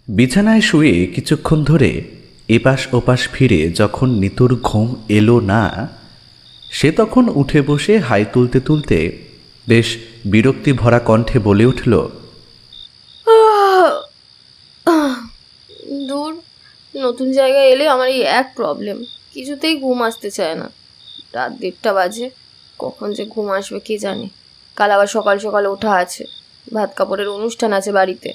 বিছানায় শুয়ে কিছুক্ষণ ধরে এপাশ ওপাশ ফিরে যখন নিতুর ঘুম এলো না, সে তখন উঠে বসে হাই তুলতে তুলতে বেশ বিরক্তি ভরা কণ্ঠে বলে উঠল, দূর, নতুন জায়গায় এলে আমার এই এক প্রবলেম, কিছুতেই ঘুম আসতে চায় না। রাত 1:30 বাজে, কখন যে ঘুম আসবে কে জানে। কাল আবার সকাল সকাল ওঠা আছে, ভাত কাপড়ের অনুষ্ঠান আছে বাড়িতে,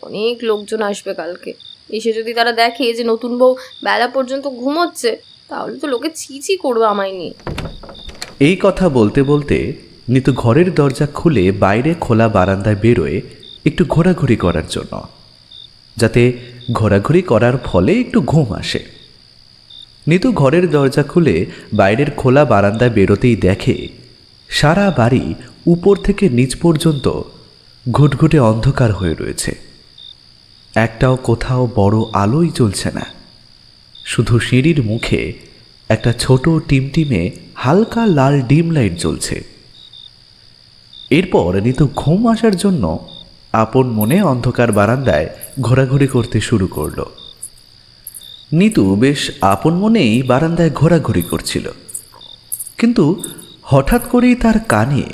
অনেক লোকজন আসবে কালকে। এসে যদি তারা দেখে যে নতুন বউ বেলা পর্যন্ত ঘুমোচ্ছে, তাহলে তো লোকে ছি করবে আমায় নিয়ে। এই কথা বলতে বলতে নিতু ঘরের দরজা খুলে বাইরে খোলা বারান্দায় বেরোয় একটু ঘোরাঘুরি করার জন্য, যাতে ঘোরাঘুরি করার ফলে একটু ঘুম আসে। নিতু ঘরের দরজা খুলে বাইরের খোলা বারান্দায় বেরোতেই দেখে সারা বাড়ি উপর থেকে নিচ পর্যন্ত ঘুটঘুটে অন্ধকার হয়ে রয়েছে। একটাও কোথাও বড় আলোই জ্বলছে না, শুধু সিঁড়ির মুখে একটা ছোট টিমটিমে হালকা লাল ডিম লাইট জ্বলছে। এরপর নিতু ঘুম আসার জন্য আপন মনে অন্ধকার বারান্দায় ঘোরাঘুরি করতে শুরু করল। নিতু বেশ আপন মনেই বারান্দায় ঘোরাঘুরি করছিল, কিন্তু হঠাৎ করেই তার কানে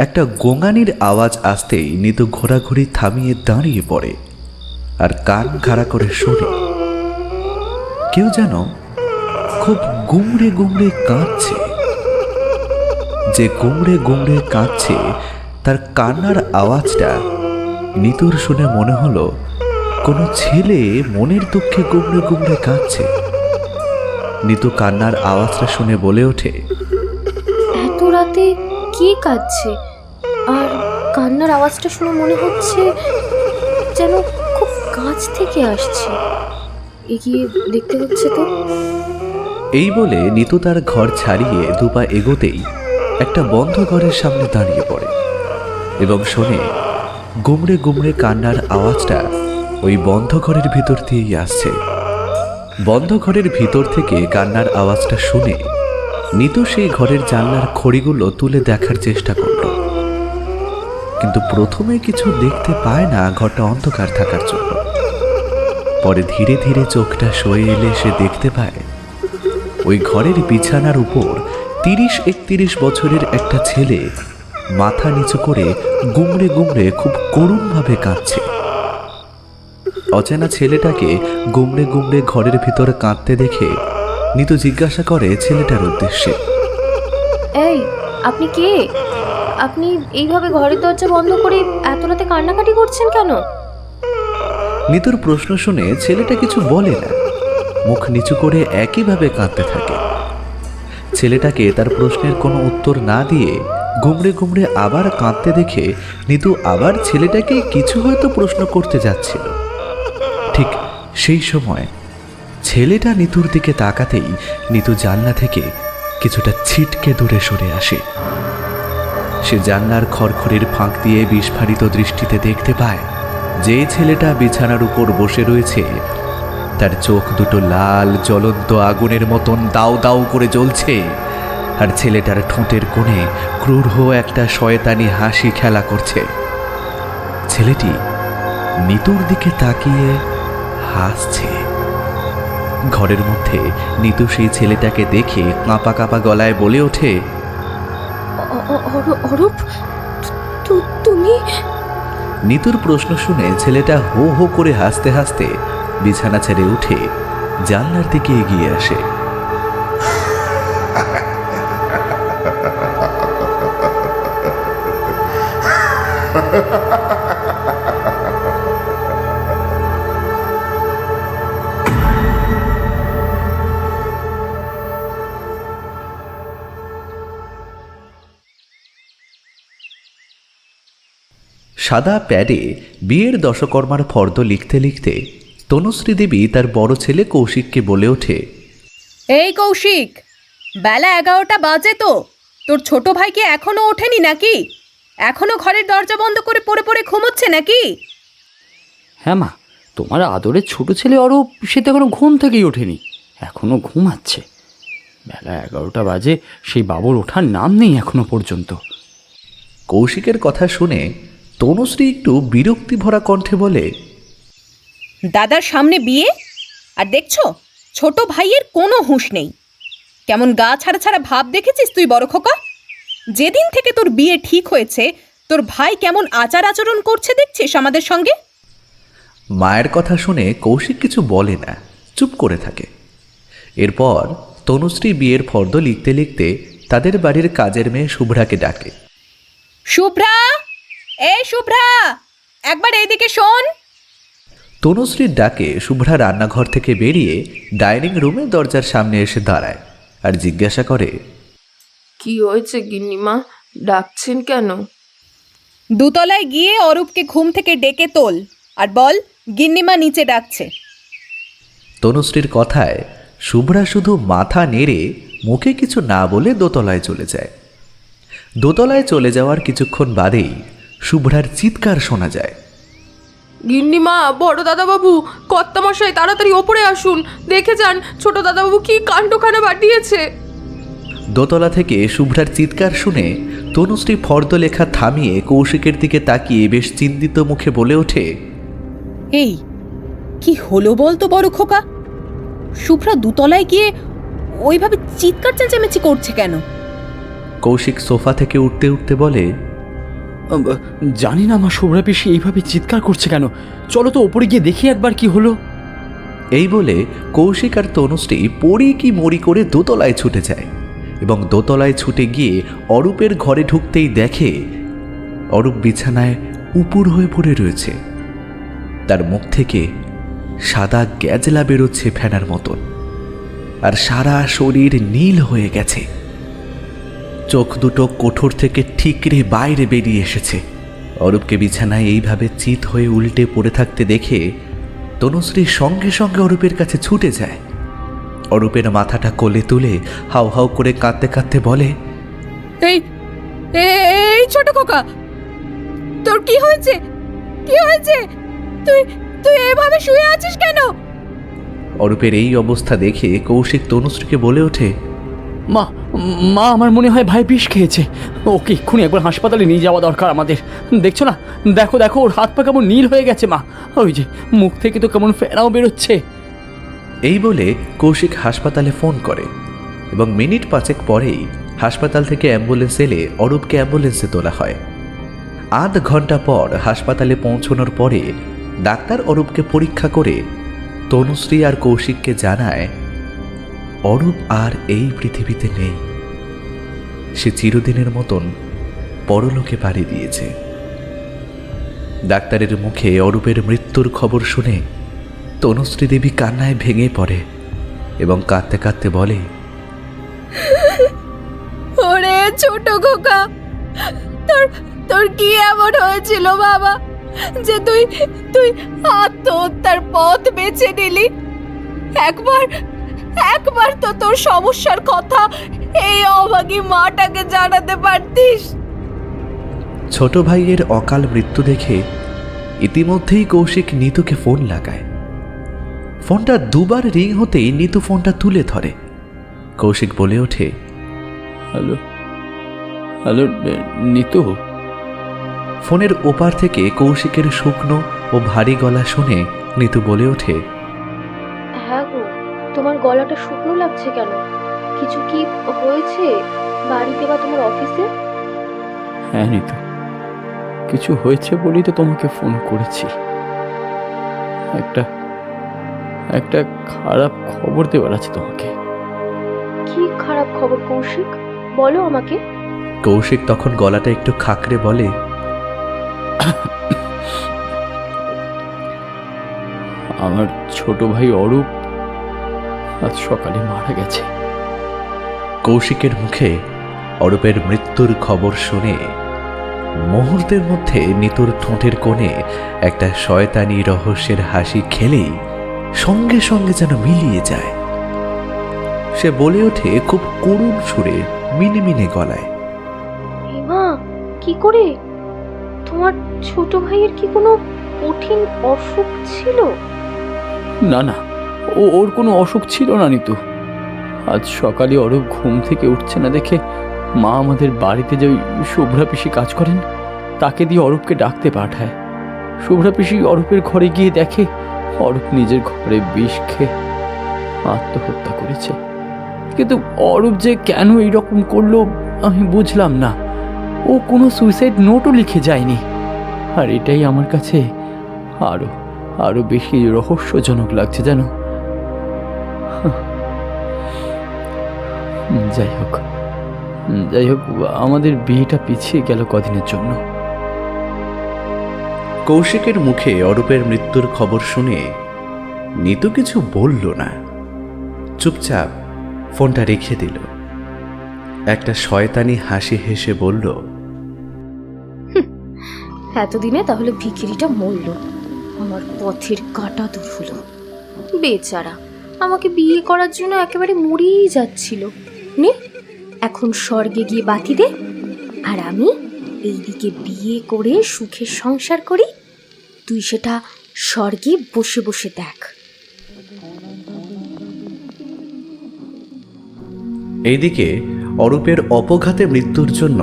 একটা গোঙানির আওয়াজ আসতেই নিতু ঘোরাঘুরি থামিয়ে দাঁড়িয়ে পড়ে আর কান খাড়া করে শোনে কেউ যেন খুব গুমড়ে গুমড়ে কাঁদছে। যে গুমড়ে গুমড়ে কাঁদছে তার কান্নার আওয়াজটা নিতুর শুনে মনে হলো কোনো ছেলে মনের দুঃখে গুমড়ে গুমড়ে কাঁদছে। নিতু কান্নার আওয়াজটা শুনে বলে ওঠে, এত রাতে কে কাঁদছে? আর কান্নার আওয়াজটা শুনে মনে হচ্ছে যেন খুব কাছ থেকে আসছে। এগিয়ে দেখতে হচ্ছে তো। এই বলে নিতু তার ঘর ছাড়িয়ে দুপা এগোতেই একটা বন্ধ ঘরের সামনে দাঁড়িয়ে পড়ে এবং শোনে গুমড়ে গুমড়ে কান্নার আওয়াজটা ওই বন্ধ ঘরের ভিতর দিয়েই আসছে। বন্ধ ঘরের ভিতর থেকে কান্নার আওয়াজটা শুনে নিতু সেই ঘরের জানলার খড়িগুলো তুলে দেখার চেষ্টা করল, কিন্তু প্রথমে কিছু দেখতে পায় না ঘরটা অন্ধকার থাকার জন্য। পরে ধীরে ধীরে চোখটা সয়ে এলে সে দেখতে পায় ওই ঘরের বিছানার উপর 30-31 বছরের একটা ছেলে মাথা নিচু করে গুমড়ে গুমড়ে খুব করুণভাবে কাঁদছে। অচেনা ছেলেটাকে গুমড়ে গুমড়ে ঘরের ভিতর কাঁদতে দেখে নিতু জিজ্ঞাসা করে ছেলেটার উদ্দেশ্যে, এই, আপনি কে? আপনি এইভাবে ঘরের দরজা বন্ধ করে এত রাতে কান্নাকাটি করছেন কেন? নিতুর প্রশ্ন শুনে ছেলেটা কিছু বলে না, মুখ নিচু করে একইভাবে কাঁদতে থাকে। ছেলেটাকে তার প্রশ্নের কোনো উত্তর না দিয়ে গুমড়ে গুমড়ে আবার কাঁদতে দেখে নিতু আবার ছেলেটাকে কিছু হয়তো প্রশ্ন করতে যাচ্ছিল। ঠিক সেই সময় ছেলেটা নিতুর দিকে তাকাতেই নিতু জানলা থেকে কিছুটা ছিটকে দূরে সরে আসে। সে জানলার খড়খড়ির ফাঁক দিয়ে বিস্ফারিত দৃষ্টিতে দেখতে পায় যে ছেলেটা বিছানার উপর বসে রয়েছে তার চোখ দুটো লাল জ্বলন্ত আগুনের মতন দাউ দাউ করে জ্বলছে, আর ছেলেটার ঠোঁটের কোণে ক্রূর একটা শয়তানি হাসি খেলা করছে। ছেলেটি নিতুর দিকে তাকিয়ে হাসছে। ঘরের মধ্যে নিতু সেই ছেলেটাকে দেখে কাঁপা কাঁপা গলায় বলে ওঠে, অরূপ, তুমি? নিতুর প্রশ্ন শুনে ছেলেটা হো হো করে হাসতে হাসতে বিছানা ছেড়ে উঠে জানলার দিকে এগিয়ে আসে। সাদা প্যাডে বিয়ের দশকর্মার ফর্দ লিখতে লিখতে তনুশ্রী দেবী তার বড় ছেলে কৌশিককে বলে ওঠে, এই কৌশিক, বেলা 11টা বাজে তো, তোর ছোট ভাই কি এখনো ওঠেনি নাকি? এখনো ঘরের দরজা বন্ধ করে পড়ে পড়ে ঘুমোচ্ছে নাকি? হ্যাঁ মা, তোমার আদরের ছোট ছেলে অরূপ সে তো এখনো ঘুম থেকেই ওঠেনি, এখনো ঘুমাচ্ছে। বেলা 11টা বাজে, সেই বাবুর ওঠার নাম নেই এখনো পর্যন্ত। কৌশিকের কথা শুনে তনুশ্রী একটু বিরক্তি ভরা কণ্ঠে বলে, দাদার সামনে বিয়ে, আর দেখছো ছোট ভাইয়ের কোনো হুঁশ নেই। কেমন গা ছাড়া ছাড়া ভাব দেখেছিস তুই বড় খোকা? যেদিন থেকে তোর বিয়ে ঠিক হয়েছে তোর ভাই কেমন আচার আচরণ করছে দেখছিস আমাদের সঙ্গে? মায়ের কথা শুনে কৌশিক কিছু বলে না, চুপ করে থাকে। এরপর তনুশ্রী বিয়ের ফর্দ লিখতে লিখতে তাদের বাড়ির কাজের মেয়ে শুভ্রাকে ডাকে। শুভ্রা, এই শুভ্রা, একবার এইদিকে শোন। তনুশ্রীর ডাকে শুভ্রা রান্নাঘর থেকে বেরিয়ে ডাইনিং রুমে দরজার সামনে এসে দাঁড়ায় আর জিজ্ঞাসা করে, কি হয়েছে গিন্নিমা, ডাকছেন কেন? দোতলায় গিয়ে অরূপকে ঘুম থেকে ডেকে তোল আর বল গিন্নিমা নিচে ডাকছে। তনুশ্রীর কথায় শুভ্রা শুধু মাথা নেড়ে মুখে কিছু না বলে দোতলায় চলে যায়। দোতলায় চলে যাওয়ার কিছুক্ষণ বাদেই শুভ্রার চিৎকার শোনা যায়। গিন্নিমা, বড় দাদাবাবু, কর্তামশাই তাড়াতাড়ি ওপরে আসুন, দেখে যান ছোট দাদাবাবু কি কাণ্ডখানা বাটিয়েছে। দোতলা থেকে শুভ্রার চিৎকার শুনে তনুশ্রী ফর্দ লেখা থামিয়ে কৌশিকের দিকে তাকিয়ে বেশ চিন্তিত মুখে বলে ওঠে, এই কি হলো বল তো বড় খোকা? শুভ্রা দোতলায় গিয়ে ওইভাবে চিৎকার চেঁচামেচি করছে কেন? কৌশিক সোফা থেকে উঠতে উঠতে বলে, জানি না মা, শুভ্রা পিসি এইভাবে চিৎকার করছে কেন। চলো তো ওপরে গিয়ে দেখি একবার কি হলো। এই বলে কৌশিক আর তনুশ্রী পড়ি কি মরি করে দোতলায় ছুটে যায় এবং দোতলায় ছুটে গিয়ে অরূপের ঘরে ঢুকতেই দেখে অরূপ বিছানায় উপুর হয়ে পড়ে রয়েছে। তার মুখ থেকে সাদা গ্যাজলা বেরোচ্ছে ফেনার মতন, আর সারা শরীর নীল হয়ে গেছে। চোখ দুটো কোঠর থেকে ঠিকরে বাইরে বেরিয়ে এসেছে। অরূপকে বিছানায় এইভাবে চিত হয়ে উল্টে পড়ে থাকতে দেখে তনুশ্রী সঙ্গে সঙ্গে অরূপের কাছে ছুটে যায়। অরূপের মাথাটা কোলে তুলে হাউ হাউ করে কাঁদতে কাঁদতে বলে, এই এই ছোট খোকা, তোর কি হয়েছে? কি হয়েছে? তুই তুই এভাবে শুয়ে আছিস কেন? অরূপের এই অবস্থা দেখে কৌশিক তনুশ্রীকে বলে ওঠে, মা মা আমার মনে হয় ভাই বিষ খেয়েছে। ওকে এক্ষুনি একবার হাসপাতালে নিয়ে যাওয়া দরকার আমাদের। দেখছো না, দেখো দেখো ওর হাত পা কেমন নীল হয়ে গেছে মা। ওই যে মুখ থেকে তো কেমন ফেনাও বেরোচ্ছে। এই বলে কৌশিক হাসপাতালে ফোন করে এবং মিনিট 5 পরেই হাসপাতাল থেকে অ্যাম্বুলেন্স এলে অরূপকে অ্যাম্বুলেন্সে তোলা হয়। আধ ঘন্টা পর হাসপাতালে পৌঁছানোর পরে ডাক্তার অরূপকে পরীক্ষা করে তনুশ্রী আর কৌশিককে জানায় অরূপ আর এই পৃথিবীতে নেই। সে চিরদিনের মতন পরলোকে পাড়ি দিয়েছে। ডাক্তারের মুখে অরূপের মৃত্যুর খবর শুনে তনুশ্রী দেবী কান্নায় ভেঙে পড়ে এবং কাঁদতে কাঁদতে বলে, ওরে ছোট খোকা, তোর তোর কি এমন হয়েছিল বাবা যে তুই তুই আত্মহত্যার পথ বেছে নিলি? একবার একবার তো তোর সমস্যার কথা এই অভাগী মাটাকে জানাতে পারতিস। ছোট ভাইয়ের অকাল মৃত্যু দেখে ইতিমধ্যেই কৌশিক নিতুকে ফোন লাগায়। ফোনটা দুবার রিং হতেই নিতু ফোনটা তুলে ধরে। কৌশিক বলে ওঠে, হ্যালো হ্যালো নিতু। ফোনের ওপার থেকে কৌশিকের শুকনো ও ভারী গলা শুনে নিতু বলে ওঠে, হ্যাঁ গো, তোমার গলাটা শুকনো লাগছে কেন? কিছু কি হয়েছে বাড়িতে বা তোমার অফিসে? হ্যাঁ নিতু, কিছু হয়েছে বলেই তো তোমাকে ফোন করেছি। একটা একটা খারাপ খবর দেওয়ার আছে তোমাকে। কি খারাপ খবর কৌশিক, বলো আমাকে। কৌশিক তখন গলাটা একটু খাকরে বলে, আমার ছোট ভাই অরূপ আজ সকালে মারা গেছে। কৌশিকের মুখে অরূপের মৃত্যুর খবর শুনে মুহূর্তের মধ্যে নিতুর ঠোঁটের কোণে একটা শয়তানি রহস্যের হাসি খেলেই সঙ্গে সঙ্গে যেন মিলিয়ে যায়। সে বলে ওঠে খুব করুণ সুরে, মিনিমিনে গলায়, মা, কি করে? তোমার ছোট ভাইয়ের কি কোনো কঠিন অসুখ ছিল? না না, ওর কোনো অসুখ ছিল না নিতু। আজ সকালে অরূপ ঘুম থেকে উঠছে না দেখে মা আমাদের বাড়িতে যে শুভ্রা পিসি কাজ করেন তাকে দিয়ে অরূপকে ডাকতে পাঠায়। শুভ্রা পিসি অরূপের ঘরে গিয়ে দেখে অরূপ নিজের ঘরে বিষ খেয়ে আত্মহত্যা করেছে। কিন্তু অরূপ যে কেন এইরকম করলো আমি বুঝলাম না। ও কোনো সুইসাইড নোটও লিখে যায়নি। আর এটাই আমার কাছে আরো আরো বেশি রহস্যজনক লাগছে জানো। যাই হোক আমাদের বিয়েটা পিছিয়ে গেল কদিনের জন্য। কৌশিকের মুখে অরূপের মৃত্যুর খবর শুনে নিতু কিছু বলল না, চুপচাপ ফোনটা রেখে দিল। একটা শয়তানি হাসি হেসে বলল, এতদিনে তাহলে ভিখিরিটা মরল, আমার পথের কাঁটা দূর হলো। বেচারা আমাকে বিয়ে করার জন্য একেবারে মরেই যাচ্ছিল। নে এখন স্বর্গে গিয়ে বাতি দে, আর আমি এইদিকে বিয়ে করে সুখে সংসার করি, তুই সেটা স্বর্গে বসে বসে দেখ। এইদিকে অরূপের অপঘাতে মৃত্যুর জন্য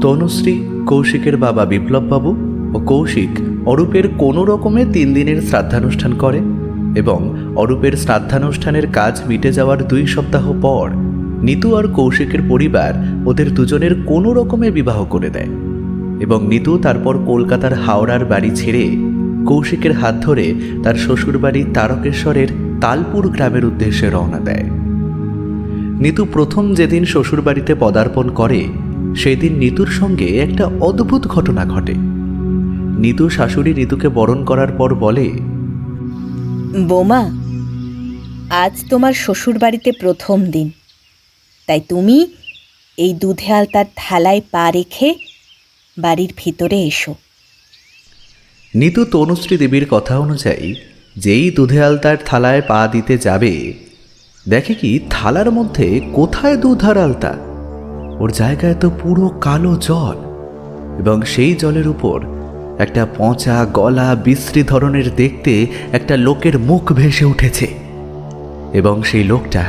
তনুশ্রী, কৌশিকের বাবা বিপ্লববাবু ও কৌশিক অরূপের কোনো রকমে 3 দিনের শ্রাদ্ধানুষ্ঠান করে এবং অরূপের শ্রাদ্ধানুষ্ঠানের কাজ মিটে যাওয়ার 2 সপ্তাহ পর নিতু আর কৌশিকের পরিবার ওদের দুজনের কোনো রকমে বিবাহ করে দেয় এবং নিতু তারপর কলকাতার হাওড়ার বাড়ি ছেড়ে কৌশিকের হাত ধরে তার শ্বশুরবাড়ি তারকেশ্বরের তালপুর গ্রামের উদ্দেশ্যে রওনা দেয়। নিতু প্রথম যেদিন শ্বশুরবাড়িতে পদার্পণ করে সেদিন নিতুর সঙ্গে একটা অদ্ভুত ঘটনা ঘটে। নিতু শাশুড়ি নিতুকে বরণ করার পর বলে, বোমা, আজ তোমার শ্বশুরবাড়িতে প্রথম দিন, তাই তুমি এই দুধে আলতার থালায় পা রেখে বাড়ির ভিতরে এসো। নিতু তনুশ্রী দেবীর কথা অনুযায়ী যেই দুধে আলতার থালায় পা দিতে যাবে, দেখে কি থালার মধ্যে কোথায় দুধ আর আলতা, ওর জায়গায় তো পুরো কালো জল, এবং সেই জলের উপর একটা পচা গলা বিশ্রী ধরনের দেখতে একটা লোকের মুখ ভেসে উঠেছে এবং সেই লোকটা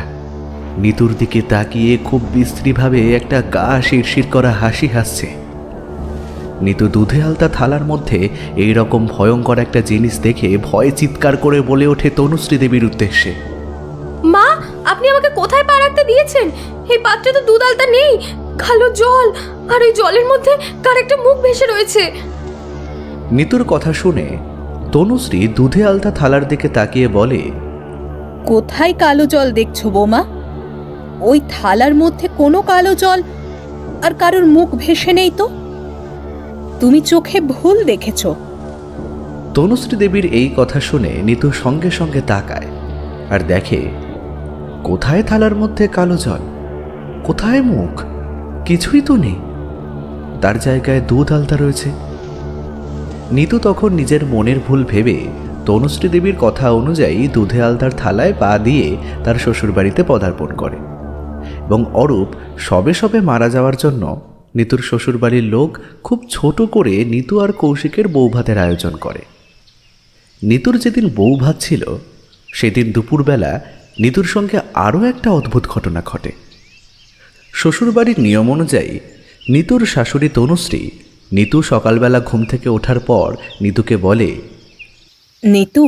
নিতুর দিকে তাকিয়ে খুব বিশ্রীভাবে একটা গা শিরশির করা হাসি হাসছে। নিতু দুধে আলতা থালার মধ্যে এই রকম ভয়ঙ্কর একটা জিনিস দেখে ভয়ে চিৎকার করে বলে ওঠে তনুশ্রী দেবীর উদ্দেশ্যে, মা, আপনি আমাকে কোথায় পা রাখতে দিয়েছেন? এই পাত্রে তো দুধ আলতা নেই, কালো জল, আর ওই জলের মধ্যে কার একটা মুখ ভেসে রয়েছে। নিতুর কথা শুনে তনুশ্রী দুধে আলতা থালার দিকে তাকিয়ে বলে, কোথায় কালো জল দেখছো বোমা? ওই থালার মধ্যে কোনো কালো জল আর কারোর মুখ ভেসে নেই তো। তুমি চোখে ভুল দেখেছ। তনুশ্রী দেবীর এই কথা শুনে নিতু সঙ্গে সঙ্গে তাকায় আর দেখে কোথায় থালার মধ্যে কালো জল, কোথায় মুখ, কিছুই তো নেই, তার জায়গায় দুধ আলতা রয়েছে। নিতু তখন নিজের মনের ভুল ভেবে তনুশ্রী দেবীর কথা অনুযায়ী দুধে আলতার থালায় পা দিয়ে তার শ্বশুরবাড়িতে পদার্পণ করে এবং অরূপ সবে সবে মারা যাওয়ার জন্য নিতুর শ্বশুরবাড়ির লোক খুব ছোট করে নিতু আর কৌশিকের বৌভাতের আয়োজন করে। নিতুর যেদিন বৌভাত ছিল সেদিন দুপুরবেলা নিতুর সঙ্গে আরও একটা অদ্ভুত ঘটনা ঘটে। শ্বশুরবাড়ির নিয়ম অনুযায়ী নিতুর শাশুড়ি তনুশ্রী নিতু সকালবেলা ঘুম থেকে ওঠার পর নিতুকে বলে, নিতু,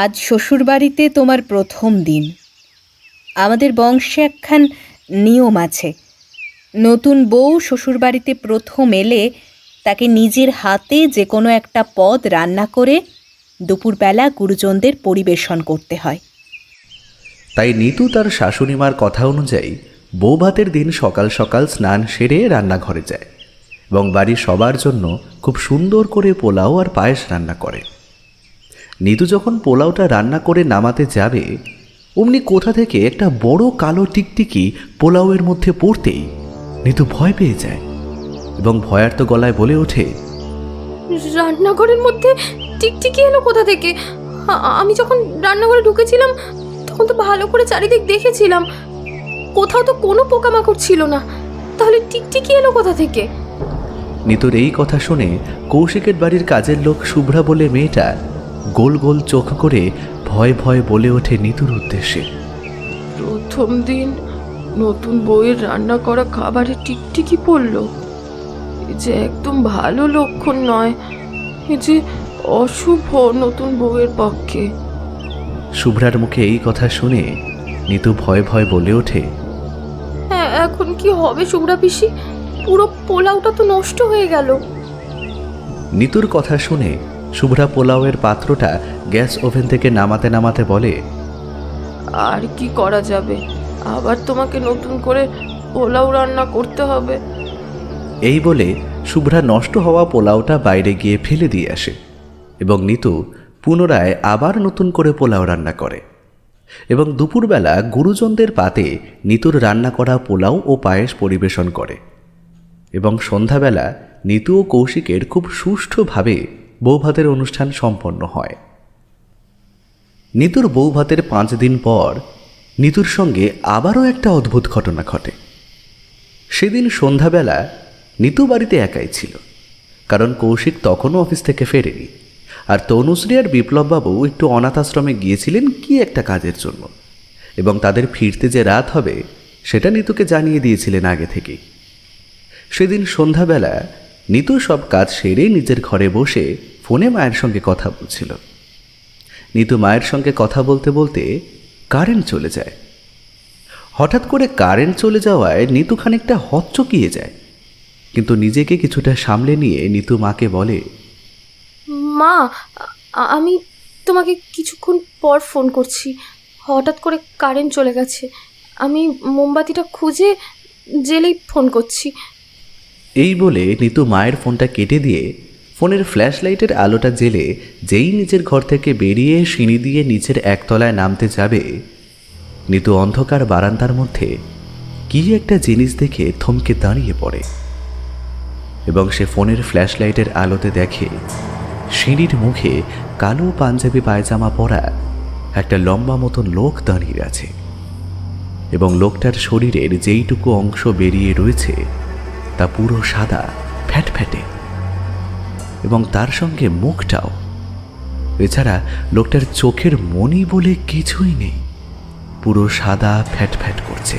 আজ শ্বশুরবাড়িতে তোমার প্রথম দিন। আমাদের বংশে একখান নিয়ম আছে, নতুন বউ শ্বশুরবাড়িতে প্রথম এলে তাকে নিজের হাতে যে কোনো একটা পদ রান্না করে দুপুরবেলা গুরুজনদের পরিবেশন করতে হয়। তাই নিতু তার শাশুড়িমার কথা অনুযায়ী বৌভাতের দিন সকাল সকাল স্নান সেরে রান্নাঘরে যায় এবং বাড়ির সবার জন্য খুব সুন্দর করে পোলাও আর পায়েস রান্না করে। নিতু যখন পোলাওটা রান্না করে নামাতে যাবে অমনি কোথা থেকে একটা বড় কালো টিকটিকি পোলাওয়ের মধ্যে পড়তেই নিতু ভয় পেয়ে যায় এবং ভয়ার্ত গলায় বলে ওঠে, রান্নাঘরের মধ্যে টিকটিকি এলো কোথা থেকে? আমি যখন রান্নাঘরে ঢুকেছিলাম তখন তো ভালো করে চারিদিক দেখেছিলাম, কোথাও তো কোনো পোকামাকড় ছিল না, তাহলে টিকটিকি এলো কোথা থেকে? নিতুর এই কথা শুনে কৌশিকের বাড়ির কাজের লোক শুভ্রা বলে মেয়েটা গোল গোল চোখ করে ভয় ভয় বলে ওঠে নিতুর উদ্দেশ্যে, প্রথম দিন নতুন বউয়ের রান্না করা খাবারে টিকটিকি পড়লো, এ যে একদম ভালো লক্ষণ নয়, এ যে অশুভ নতুন বউয়ের পক্ষে। শুভ্রার মুখে এই কথা শুনে নিতু ভয়ে ভয়ে বলে ওঠে, হ্যাঁ, এখন কি হবে শুভ্রা পিসি? পুরো পোলাওটা তো নষ্ট হয়ে গেল। নিতুর কথা শুনে শুভ্রা পোলাওয়ের পাত্রটা গ্যাস ওভেন থেকে নামাতে নামাতে বলে, আর কি করা যাবে, আবার তোমাকে নতুন করে পোলাও রান্না করতে হবে। এই বলে শুভ্রা নষ্ট হওয়া পোলাওটা বাইরে গিয়ে ফেলে দিয়ে আসে এবং নিতু পুনরায় আবার নতুন করে পোলাও রান্না করে এবং দুপুরবেলা গুরুজনদের পাতে নিতুর রান্না করা পোলাও ও পায়েস পরিবেশন করে এবং সন্ধ্যাবেলা নিতু ও কৌশিকের খুব সুষ্ঠুভাবে বৌভাতের অনুষ্ঠান সম্পন্ন হয়। নিতুর বৌভাতের 5 দিন পর নিতুর সঙ্গে আবারও একটা অদ্ভুত ঘটনা ঘটে। সেদিন সন্ধ্যাবেলা নিতু বাড়িতে একাই ছিল, কারণ কৌশিক তখনও অফিস থেকে ফেরেনি, আর তনুশ্রী আর বিপ্লববাবু একটু অনাথ আশ্রমে গিয়েছিলেন কি একটা কাজের জন্য, এবং তাদের ফিরতে যে রাত হবে সেটা নিতুকে জানিয়ে দিয়েছিলেন আগে থেকেই। সেদিন সন্ধ্যাবেলা নিতু সব কাজ সেরে নিজের ঘরে বসে ফোনে মায়ের সঙ্গে কথা বলছিল। নিতু মায়ের সঙ্গে কথা বলতে বলতে কারেন্ট চলে যায়। হঠাৎ করে কারেন্ট চলে যাওয়ায় নিতু খানিকটা হকচকিয়ে যায়, কিন্তু নিজেকে কিছুটা সামলে নিয়ে নিতু মাকে বলে, মা, আমি তোমাকে কিছুক্ষণ পর ফোন করছি। হঠাৎ করে কারেন্ট চলে গেছে, আমি মোমবাতিটা খুঁজে জেলেই ফোন করছি। এই বলে নিতু মায়ের ফোনটা কেটে দিয়ে ফোনের ফ্ল্যাশ লাইটের আলোটা জেলে যেই নিজের ঘর থেকে বেরিয়ে সিঁড়ি দিয়ে নিচের একতলায় নামতে যাবে, নিতু অন্ধকার বারান্দার মধ্যে কি একটা জিনিস দেখে থমকে দাঁড়িয়ে পড়ে এবং সে ফোনের ফ্ল্যাশ লাইটের আলোতে দেখে সিঁড়ির মুখে কালো পাঞ্জাবি পায়জামা পরা একটা লম্বা মতন লোক দাঁড়িয়ে আছে এবং লোকটার শরীরের যেইটুকু অংশ বেরিয়ে রয়েছে তা পুরো সাদা ফ্যাটফ্যাটে এবং তার সঙ্গে মুখটাও। এছাড়া লোকটার চোখের মনি বলে কিছুই নেই, পুরো সাদা ফ্যাটফ্যাট করছে।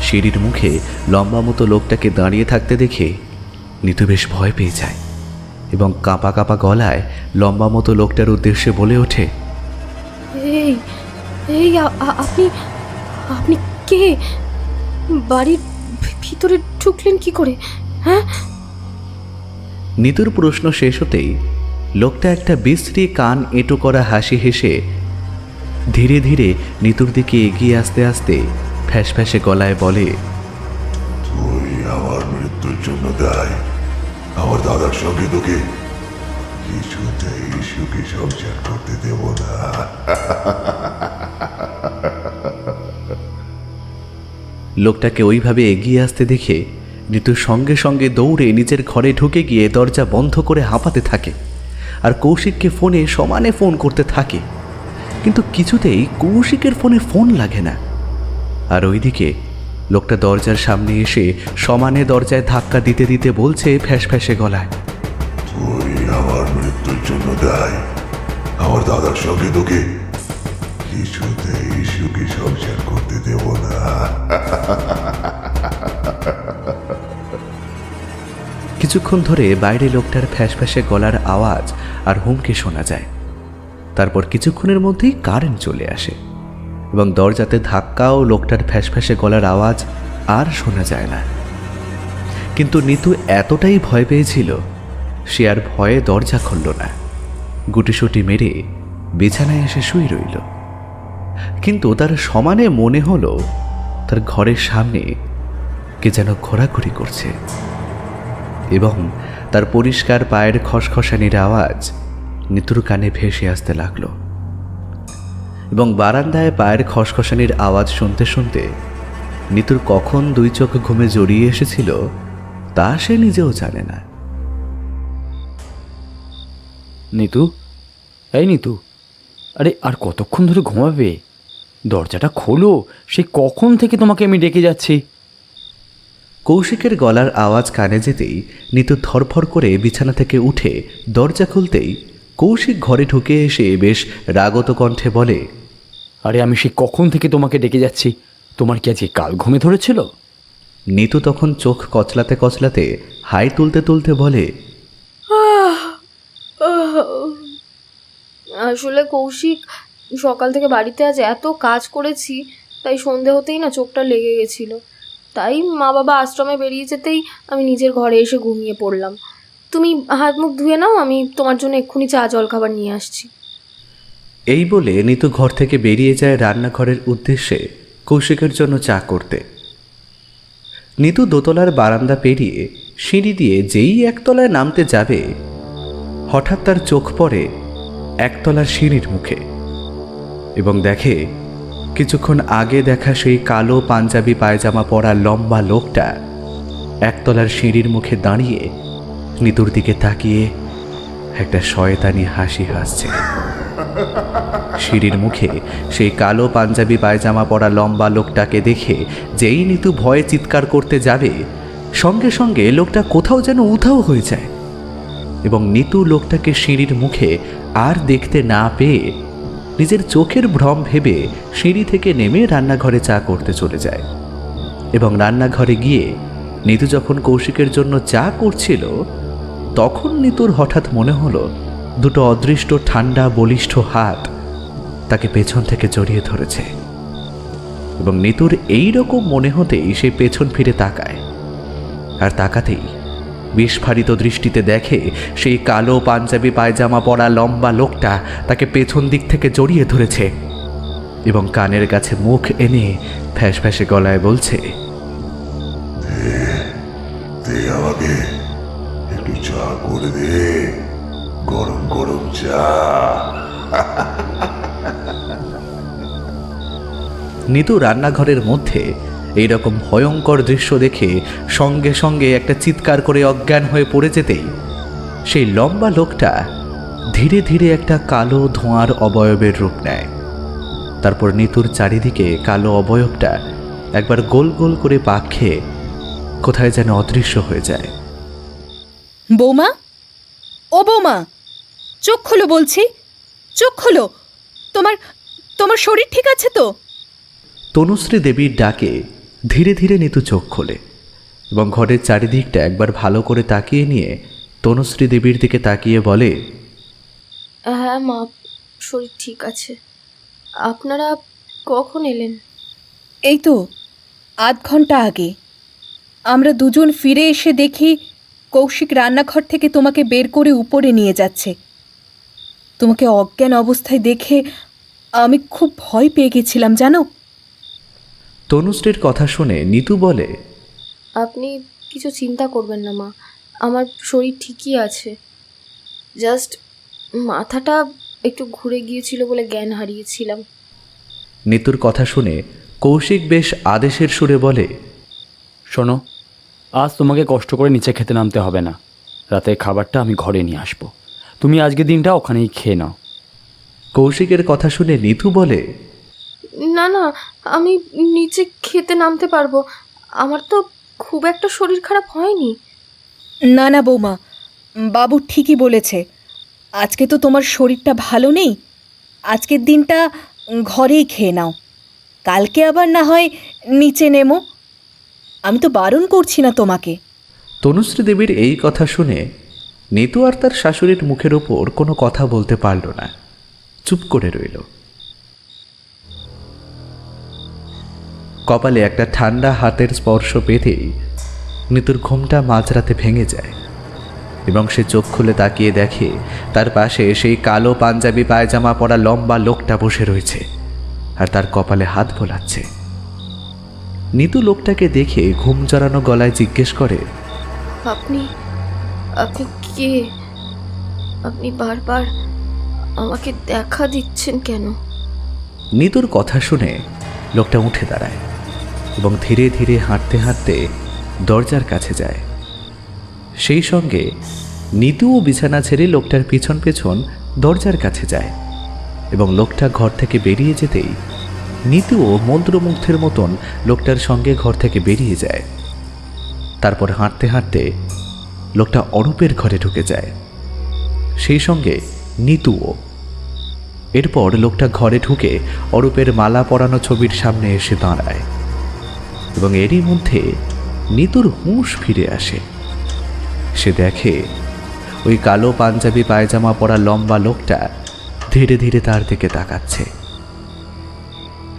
সিঁড়ির মুখে লম্বা মতো লোকটাকে দাঁড়িয়ে থাকতে দেখে নিতু বেশ ভয় পেয়ে যায় এবং কাঁপা কাঁপা গলায় লম্বা মতো লোকটার উদ্দেশ্যে বলে ওঠে, এই এই আপনি আপনি কে? বাড়ির ভিতরে ঢুকলেন কি করে? হ্যাঁ? নিতুর প্রশ্ন শেষ হতেই লোকটা একটা বিশ্রী কান এঁটো করা হাসি হেসে ধীরে ধীরে নিতুর দিকে এগিয়ে আসতে আসতে ফ্যাস ফ্যাসে গলায় বলে, তুই আমার মৃত্যুর জন্য দায়। আমার দাদার সঙ্গে তোকে কিছুতেই সুখী সংসার করতে দেব না। লোকটাকে ওইভাবে এগিয়ে আসতে দেখে নিতু সঙ্গে সঙ্গে দৌড়ে নিজের ঘরে ঢুকে গিয়ে দরজা বন্ধ করে হাঁপাতে থাকে আর কৌশিককে ফোনে সমানে ফোন করতে থাকে, কিন্তু কিছুতেই কৌশিকের ফোনে ফোন লাগে না। আর ওইদিকে লোকটা দরজার সামনে এসে সমানে দরজায় ধাক্কা দিতে দিতে বলছে ফ্যাস ফ্যাসে গলায়, তুই আমার মৃত্যুর জন্য দায়। আমার দাদার সঙ্গে তোকে কিছুতেই সুখী সংসার করতে দেব না। কিছুক্ষণ ধরে বাইরে লোকটার ফ্যাস ফ্যাসে গলার আওয়াজ আর হুমকি শোনা যায়। তারপর কিছুক্ষণের মধ্যেই কারেন্ট চলে আসে এবং দরজাতে ধাক্কা ও লোকটার ফ্যাস ফ্যাসে গলার আওয়াজ আর শোনা যায় না। কিন্তু নিতু এতটাই ভয় পেয়েছিল সে আর ভয়ে দরজা খুলল না, গুটিসুটি মেরে বিছানায় এসে শুয়ে রইল। কিন্তু তার সমানে মনে হলো তার ঘরের সামনে কে যেন ঘোরাঘুরি করছে এবং তার পরিষ্কার পায়ের খসখসানির আওয়াজ নিতুর কানে ভেসে আসতে লাগলো এবং বারান্দায় পায়ের খসখসানির আওয়াজ শুনতে শুনতে নিতুর কখন 2 চোখ ঘুমে জড়িয়ে এসেছিল তা সে নিজেও জানে না। নিতু, এই নিতু, আরে আর কতক্ষণ ধরে ঘুমাবে? দরজাটা খোলো, সে কখন থেকে তোমাকে আমি ডেকে যাচ্ছি। কৌশিকের গলার আওয়াজ কানে যেতেই নিতু ধরফর করে বিছানা থেকে উঠে দরজা খুলতেই কৌশিক ঘরে ঢুকে এসে বেশ রাগত কণ্ঠে বলে, আরে আমি সে কখন থেকে তোমাকে ডেকে যাচ্ছি, তোমার কি আজকে কাল ঘুমে ধরেছিল? নিতু তখন চোখ কচলাতে কচলাতে হাই তুলতে তুলতে বলে, আসলে কৌশিক, সকাল থেকে বাড়িতে আজ এত কাজ করেছি, তাই সন্ধে হতেই না চোখটা লেগে গেছিল। তাই মা বাবা আশ্রমে বেরিয়ে যেতেই আমি নিজের ঘরে এসে ঘুমিয়ে পড়লাম। তুমি হাত মুখ ধুয়ে নাও, আমি তোমার জন্য এক্ষুনি চা জলখাবার নিয়ে আসছি। এই বলে নিতু ঘর থেকে বেরিয়ে যায় রান্নাঘরের উদ্দেশ্যে কৌশিকের জন্য চা করতে। নিতু দোতলার বারান্দা পেরিয়ে সিঁড়ি দিয়ে যেই একতলায় নামতে যাবে, হঠাৎ তার চোখ পড়ে একতলার সিঁড়ির মুখে এবং দেখে কিছুক্ষণ আগে দেখা সেই কালো পাঞ্জাবি পায়জামা পরা লম্বা লোকটা একতলার সিঁড়ির মুখে দাঁড়িয়ে নিতুর দিকে তাকিয়ে একটা শয়তানি হাসি হাসছে। সিঁড়ির মুখে সেই কালো পাঞ্জাবি পায়জামা পরা লম্বা লোকটাকে দেখে যেই নিতু ভয়ে চিৎকার করতে যাবে, সঙ্গে সঙ্গে লোকটা কোথাও যেন উধাও হয়ে যায় এবং নিতু লোকটাকে সিঁড়ির মুখে আর দেখতে না পেয়ে নিজের চোখের ভ্রম ভেবে সিঁড়ি থেকে নেমে রান্নাঘরে চা করতে চলে যায়। এবং রান্নাঘরে গিয়ে নিতু যখন কৌশিকের জন্য চা করছিল, তখন নিতুর হঠাৎ মনে হলো দুটো অদৃষ্ট ঠান্ডা বলিষ্ঠ হাত তাকে পেছন থেকে জড়িয়ে ধরেছে এবং নিতুর এই রকম মনে হতেই সে পেছন ফিরে তাকায়। আর তাকাতেই বিস্ফারিত দৃষ্টিতে দেখে সেই কালো পাঞ্জাবি পায়জামা পরা লম্বা লোকটা তাকে পেছন দিক থেকে জড়িয়ে ধরেছে এবং কানের কাছে মুখ এনে ফ্যাঁস ফ্যাঁসে গলায় বলছে, দে আমাকে একটু চা করে দে, গরম গরম চা। নিতু রান্নাঘরের মধ্যে এইরকম ভয়ঙ্কর দৃশ্য দেখে সঙ্গে সঙ্গে একটা চিৎকার করে অজ্ঞান হয়ে পড়ে যেতেই সেই লম্বা লোকটা ধীরে ধীরে একটা কালো ধোঁয়ার অবয়বের রূপ নেয়। তারপর নিতুর চারিদিকে কালো অবয়বটা একবার গোল গোল করে পাক খেয়ে কোথায় যেন অদৃশ্য হয়ে যায়। বৌমা, ও বৌমা, চোখ খোলো বলছি, চোখ খোলো। তোমার তোমার শরীর ঠিক আছে তো? তনুশ্রী দেবীর ডাকে ধীরে ধীরে নিতু চোখ খোলে এবং ঘরের চারিদিকটা একবার ভালো করে তাকিয়ে নিয়ে তনুশ্রী দেবীর দিকে তাকিয়ে বলে, হ্যাঁ মা, শরীর ঠিক আছে। আপনারা কখন এলেন? এই তো আধ ঘন্টা আগে। আমরা দুজন ফিরে এসে দেখি কৌশিক রান্নাঘর থেকে তোমাকে বের করে উপরে নিয়ে যাচ্ছে। তোমাকে অজ্ঞান অবস্থায় দেখে আমি খুব ভয় পেয়ে গেছিলাম জানো। তনুশ্রীর কথা শুনে নিতু বলে, আপনি কিছু চিন্তা করবেন না মা, আমার শরীর ঠিকই আছে। জাস্ট মাথাটা একটু ঘুরে গিয়েছিল বলে জ্ঞান হারিয়েছিলাম। নিতুর কথা শুনে কৌশিক বেশ আদেশের সুরে বলে, শোনো, আজ তোমাকে কষ্ট করে নিচে খেতে নামতে হবে না। রাতের খাবারটা আমি ঘরে নিয়ে আসবো, তুমি আজকের দিনটা ওখানেই খেয়ে নাও। কৌশিকের কথা শুনে নিতু বলে, না না, আমি নিচে খেতে নামতে পারবো, আমার তো খুব একটা শরীর খারাপ হয়নি। না না বৌমা, বাবু ঠিকই বলেছে। আজকে তো তোমার শরীরটা ভালো নেই, আজকের দিনটা ঘরেই খেয়ে নাও, কালকে আবার না হয় নিচে নেমো। আমি তো বারণ করছি না তোমাকে। তনুশ্রী দেবীর এই কথা শুনে নিতু আর তার শাশুড়ির মুখের ওপর কোনো কথা বলতে পারল না, চুপ করে রইল। কপালে একটা ঠান্ডা হাতের স্পর্শ পেতেই নিতুর ঘুমটা মাঝরাতে ভেঙে যায় এবং সে চোখ খুলে তাকিয়ে দেখে তার পাশে সেই কালো পাঞ্জাবি পায়জামা পরা লম্বা লোকটা বসে রয়েছে আর তার কপালে হাত বোলাচ্ছে। নিতু লোকটাকে দেখে ঘুম জড়ানো গলায় জিজ্ঞেস করে, আপনি আপনি কে? আপনি বারবার আমাকে দেখা দিচ্ছেন কেন? নিতুর কথা শুনে লোকটা উঠে দাঁড়ায় এবং ধীরে ধীরে হাঁটতে হাঁটতে দরজার কাছে যায়। সেই সঙ্গে নিতুও বিছানা ছেড়ে লোকটার পিছন পেছন দরজার কাছে যায় এবং লোকটা ঘর থেকে বেরিয়ে যেতেই নিতুও মন্ত্রমুগ্ধের মতন লোকটার সঙ্গে ঘর থেকে বেরিয়ে যায়। তারপর হাঁটতে হাঁটতে লোকটা অরূপের ঘরে ঢুকে যায়, সেই সঙ্গে নিতুও। এরপর লোকটা ঘরে ঢুকে অরূপের মালা পরানো ছবির সামনে এসে দাঁড়ায় এবং এরই মধ্যে নিতুর হুঁশ ফিরে আসে। সে দেখে ওই কালো পাঞ্জাবি পায়জামা পরা লম্বা লোকটা ধীরে ধীরে তার দিকে তাকাচ্ছে।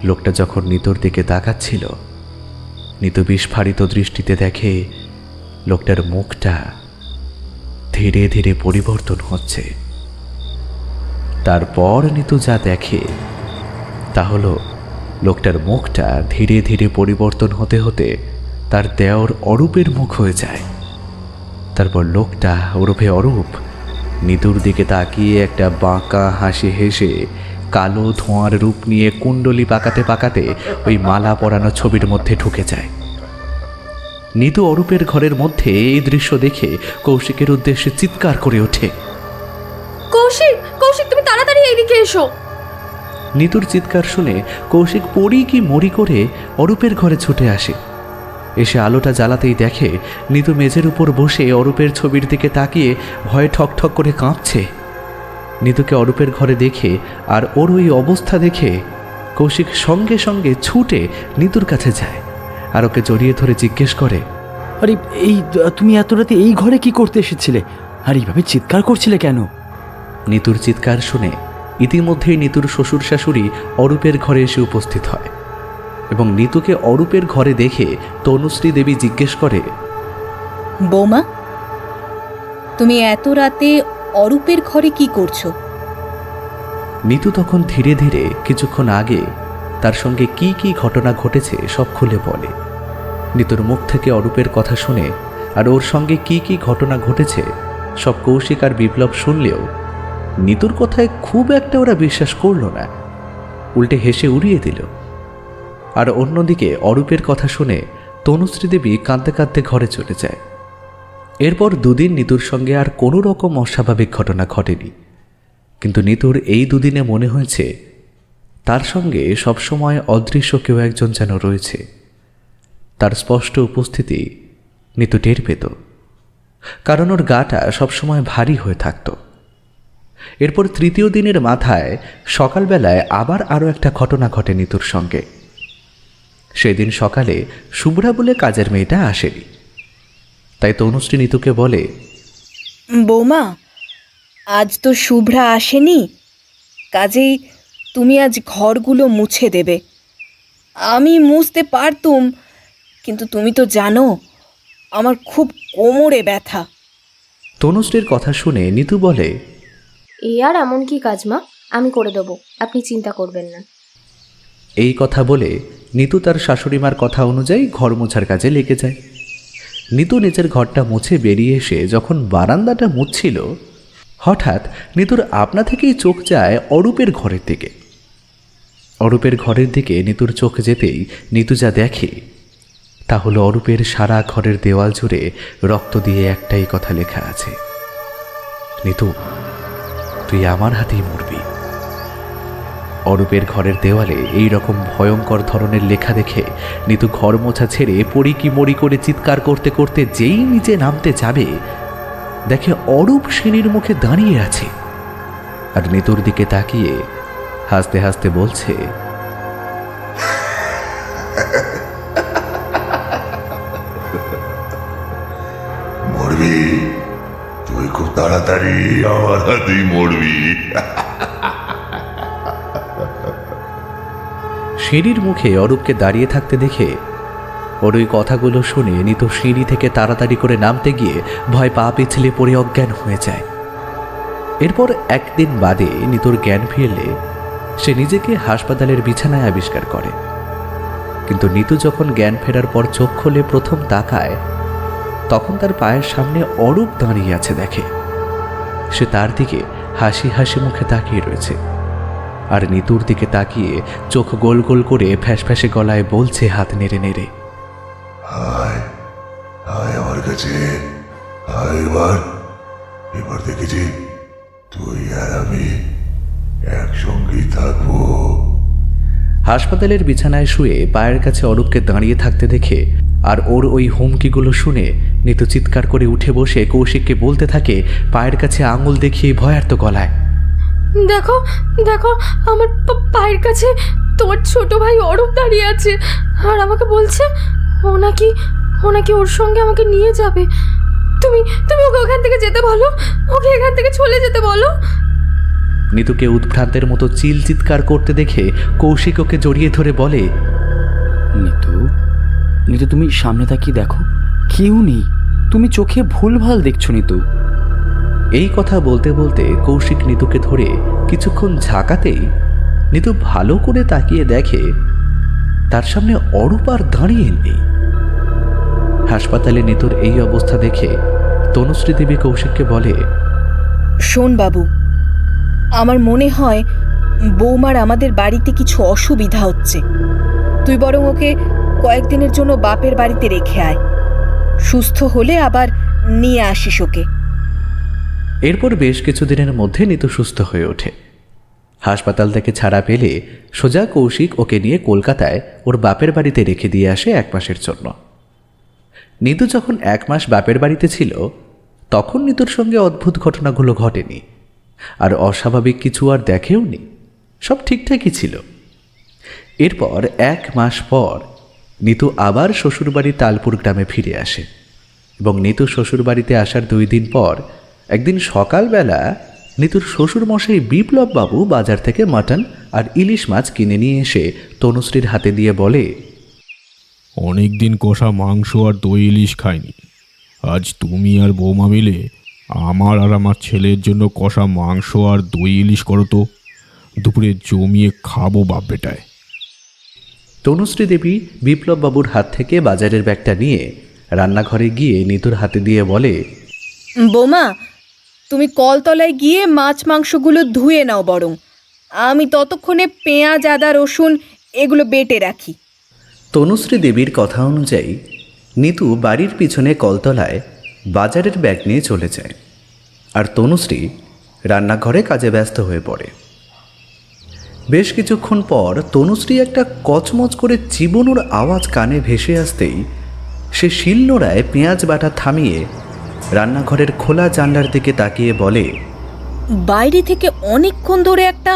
লোকটা যখন নিতুর দিকে তাকাচ্ছিল, নিতু বিস্ফারিত দৃষ্টিতে দেখে লোকটার মুখটা ধীরে ধীরে পরিবর্তন হচ্ছে। তারপর নিতু যা দেখে তা হলো লোকটার মুখটা ধীরে ধীরে পরিবর্তন হতে হতে তার দেওর অরূপের মুখ হয়ে যায়। তারপর লোকটা ওরূপে অরূপ নিতুর দিকে তাকিয়ে একটা বাঁকা হাসি হেসে কালো ধোঁয়ার রূপ নিয়ে কুণ্ডলি পাকাতে পাকাতে ওই মালা পরানো ছবির মধ্যে ঢুকে যায়। নিতু অরূপের ঘরের মধ্যে এই দৃশ্য দেখে কৌশিকের উদ্দেশ্যে চিৎকার করে ওঠে, কৌশিক, কৌশিক, তুমি তাড়াতাড়ি এইদিকে এসো। নিতুর চিৎকার শুনে কৌশিক পড়ি কি মরি করে অরূপের ঘরে ছুটে আসে। এসে আলোটা জ্বালাতেই দেখে নিতু মেঝের উপর বসে অরূপের ছবির দিকে তাকিয়ে ভয়ে ঠকঠক করে কাঁপছে। নিতুকে অরূপের ঘরে দেখে আর ওর ওই অবস্থা দেখে কৌশিক সঙ্গে সঙ্গে ছুটে নিতুর কাছে যায় আর ওকে জড়িয়ে ধরে জিজ্ঞেস করে, আরে এই তুমি এত রাতে এই ঘরে কি করতে এসেছিলে, আর এইভাবে চিৎকার করছিলে কেন? নিতুর চিৎকার শুনে ইতিমধ্যেই নিতুর শ্বশুর শাশুড়ি অরূপের ঘরে এসে উপস্থিত হয় এবং নিতুকে অরূপের ঘরে দেখে তনুশ্রী দেবী জিজ্ঞেস করে, বৌমা, তুমি এত রাতে অরূপের ঘরে কি করছো? নিতু তখন ধীরে ধীরে কিছুক্ষণ আগে তার সঙ্গে কি কি ঘটনা ঘটেছে সব খুলে বলে। নিতুর মুখ থেকে অরূপের কথা শুনে আর ওর সঙ্গে কি কি ঘটনা ঘটেছে সব কৌশিক আর বিপ্লব শুনলেও নিতুর কথায় খুব একটা ওরা বিশ্বাস করল না, উল্টে হেসে উড়িয়ে দিল। আর অন্যদিকে অরূপের কথা শুনে তনুশ্রী দেবী কাঁদতে কাঁদতে ঘরে চলে যায়। এরপর দুদিন নিতুর সঙ্গে আর কোনো রকম অস্বাভাবিক ঘটনা ঘটেনি, কিন্তু নিতুর এই দুদিনে মনে হয়েছে তার সঙ্গে সবসময় অদৃশ্য কেউ একজন যেন রয়েছে। তার স্পষ্ট উপস্থিতি নিতু টের পেত, কারণ ওর গাটা সবসময় ভারী হয়ে থাকত। এরপর তৃতীয় দিনের মাথায় সকালবেলায় আবার আরও একটা ঘটনা ঘটে নিতুর সঙ্গে। সেদিন সকালে শুভ্রা বলে কাজের মেয়েটা আসেনি, তাই তনুশ্রী নিতুকে বলে, বৌমা, আজ তো শুভ্রা আসেনি, কাজেই তুমি আজ ঘরগুলো মুছে দেবে। আমি মুছতে পারতুম, কিন্তু তুমি তো জানো আমার খুব কোমরে ব্যথা। তনুশ্রীর কথা শুনে নিতু বলে, এ আর এমন কি কাজ মা, আমি করে দেবো, আপনি চিন্তা করবেন না। এই কথা বলে নিতু তার শাশুড়িমার কথা অনুযায়ী ঘর মোছার কাজে লেগে যায়। নিতু নিজের ঘরটা মুছে বেরিয়ে এসে যখন বারান্দাটা মুছছিল, হঠাৎ নিতুর আপনা থেকেই চোখ যায় অরূপের ঘরের দিকে। অরূপের ঘরের দিকে নিতুর চোখ যেতেই নিতু যা দেখে তা হলো অরূপের সারা ঘরের দেওয়াল জুড়ে রক্ত দিয়ে একটাই কথা লেখা আছে, নিতু তুই আমার হাতেই মরবি। অরূপের ঘরের দেওয়ালে এই রকম ভয়ঙ্কর ধরনের লেখা দেখে নিতু ঘর মোছা ছেড়ে পড়ি কি মরি করে চিৎকার করতে করতে যেই নিচে নামতে যাবে, দেখে অরূপ সিঁড়ির মুখে দাঁড়িয়ে আছে আর নিতুর দিকে তাকিয়ে হাসতে হাসতে বলছে, মরবি তুই, খুব তাড়াতাড়ি আমার হাতেই মরবি। সিঁড়ির মুখে অরূপকে দাঁড়িয়ে থাকতে দেখে ওর ওই কথাগুলো শুনে নিতু সিঁড়ি থেকে তাড়াতাড়ি করে নামতে গিয়ে ভয় পা পিছলে পড়ে অজ্ঞান হয়ে যায়। এরপর একদিন বাদে নিতুর জ্ঞান ফিরলে সে নিজেকে হাসপাতালের বিছানায় আবিষ্কার করে, কিন্তু নিতু যখন জ্ঞান ফেরার পর চোখ খুলে প্রথম তাকায় তখন তার পায়ের সামনে অরূপ দাঁড়িয়ে আছে দেখে। সে তার দিকে হাসি হাসি মুখে তাকিয়ে রয়েছে আর নিতুর দিকে তাকিয়ে চোখ গোল গোল করে ফ্যাসফ্যাসে গলায় বলছে হাত নেড়ে নেড়ে, আয় আয় আমার কাছে আয়, এবার এবার দেখেছি তুই আর আমি একসঙ্গেই থাকবো। হাসপাতালের বিছানায় শুয়ে পায়ের কাছে অরূপকে দাঁড়িয়ে থাকতে দেখে আর ওর ওই হুমকিগুলো শুনে নিতু চিৎকার করে উঠে বসে কৌশিককে বলতে থাকে পায়ের কাছে আঙুল দেখিয়ে ভয়ার্ত গলায়, দেখো দেখো, আমার পায়ের কাছে তোমার ছোট ভাই অরূপ দাঁড়িয়ে আছে আর আমাকে বলছে ও নাকি ওর সঙ্গে আমাকে নিয়ে যাবে। তুমি তুমি ওকে ওখান থেকে যেতে বলো, ওকে এখান থেকে চলে যেতে বলো। নিতুকে উদ্ভ্রান্তের মতো চিৎকার করতে দেখে কৌশিক ওকে জড়িয়ে ধরে বলে, নিতু, নিতু তুমি সামনে তাকিয়ে দেখো, কেউ নেই, তুমি চোখে ভুলভাল দেখছো নিতু। এই কথা বলতে বলতে কৌশিক নিতুকে ধরে কিছুক্ষণ ঝাঁকাতেই নিতু ভালো করে তাকিয়ে দেখে তার সামনে অরূপ আর দাঁড়িয়ে নেই। হাসপাতালে নিতুর এই অবস্থা দেখে তনুশ্রী দেবী কৌশিককে বলে, শোন বাবু, আমার মনে হয় বৌমার আমাদের বাড়িতে কিছু অসুবিধা হচ্ছে। তুই বরং ওকে কয়েকদিনের জন্য বাপের বাড়িতে রেখে আয়, সুস্থ হলে আবার নিয়ে আসিস ওকে। এরপর বেশ কিছুদিনের মধ্যে নিতু সুস্থ হয়ে ওঠে। হাসপাতাল থেকে ছাড়া পেলে সোজা কৌশিক ওকে নিয়ে কলকাতায় ওর বাপের বাড়িতে রেখে দিয়ে আসে 1 মাসের জন্য। নিতু যখন 1 মাস বাপের বাড়িতে ছিল তখন নিতুর সঙ্গে অদ্ভুত ঘটনাগুলো ঘটেনি, আর অস্বাভাবিক কিছু আর দেখেও নি, সব ঠিকঠাকই ছিল। এরপর 1 মাস পর নিতু আবার শ্বশুরবাড়ি তালপুর গ্রামে ফিরে আসে, এবং নিতু শ্বশুরবাড়িতে আসার 2 দিন পর একদিন সকালবেলা নিতুর শ্বশুরমশাই বিপ্লব বাবু বাজার থেকে মাটন আর ইলিশ মাছ কিনে নিয়ে এসে তনুশ্রীর হাতে দিয়ে বলে, অনেক দিন কষা মাংস আর দই ইলিশ খাইনি। আজ তুমি আর বৌমা মিলে আমার আর আমার ছেলের জন্য কষা মাংস আর দই ইলিশ করো তো, দুপুরে জমিয়ে খাবো বাপ বেটায়। তনুশ্রী দেবী বিপ্লব বাবুর হাত থেকে বাজারের ব্যাগটা নিয়ে রান্নাঘরে গিয়ে নিতুর হাতে দিয়ে বলে, বৌমা, তুমি কলতলায় গিয়ে মাছ মাংসগুলো ধুয়ে নাও বরং, আমি ততক্ষণে পেঁয়াজ আদা রসুন এগুলো বেটে রাখি। তনুশ্রী দেবীর কথা অনুযায়ী নিতু বাড়ির পিছনে কলতলায় বাজারের ব্যাগ নিয়ে চলে যায়, আর তনুশ্রী রান্নাঘরে কাজে ব্যস্ত হয়ে পড়ে। বেশ কিছুক্ষণ পর তনুশ্রী একটা কচমচ করে চিবনোর আওয়াজ কানে ভেসে আসতেই সে শিলনোড়ায় পেঁয়াজ বাটা থামিয়ে রান্নাঘরের খোলা জানলার দিকে তাকিয়ে বলে, বাইরে থেকে অনেকক্ষণ ধরে একটা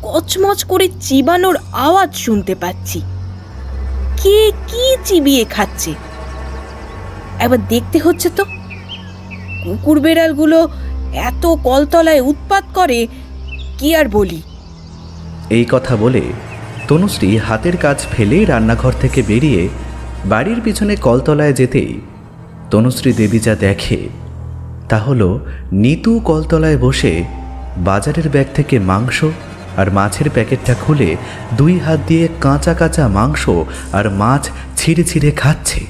কচমচ করে চিবানোর আওয়াজ শুনতে পাচ্ছি। কে কি চিবিয়ে খাচ্ছে? একবার দেখতে হচ্ছে তো। কুকুর বেড়ালগুলো এত কলতলায় উৎপাত করে, কি আর বলি। এই কথা বলে তনুশ্রী হাতের কাজ ফেলেই রান্নাঘর থেকে বেরিয়ে বাড়ির পিছনে কলতলায় যেতেই তনুশ্রী দেবী যা দেখে তা হলো নিতু কলতলায় বসে বাজারের ব্যাগ থেকে মাংস আর মাছের প্যাকেটটা খুলে 2 হাত দিয়ে কাঁচা কাঁচা মাংস আর মাছ ছিঁড়ে ছিঁড়ে খাচ্ছে।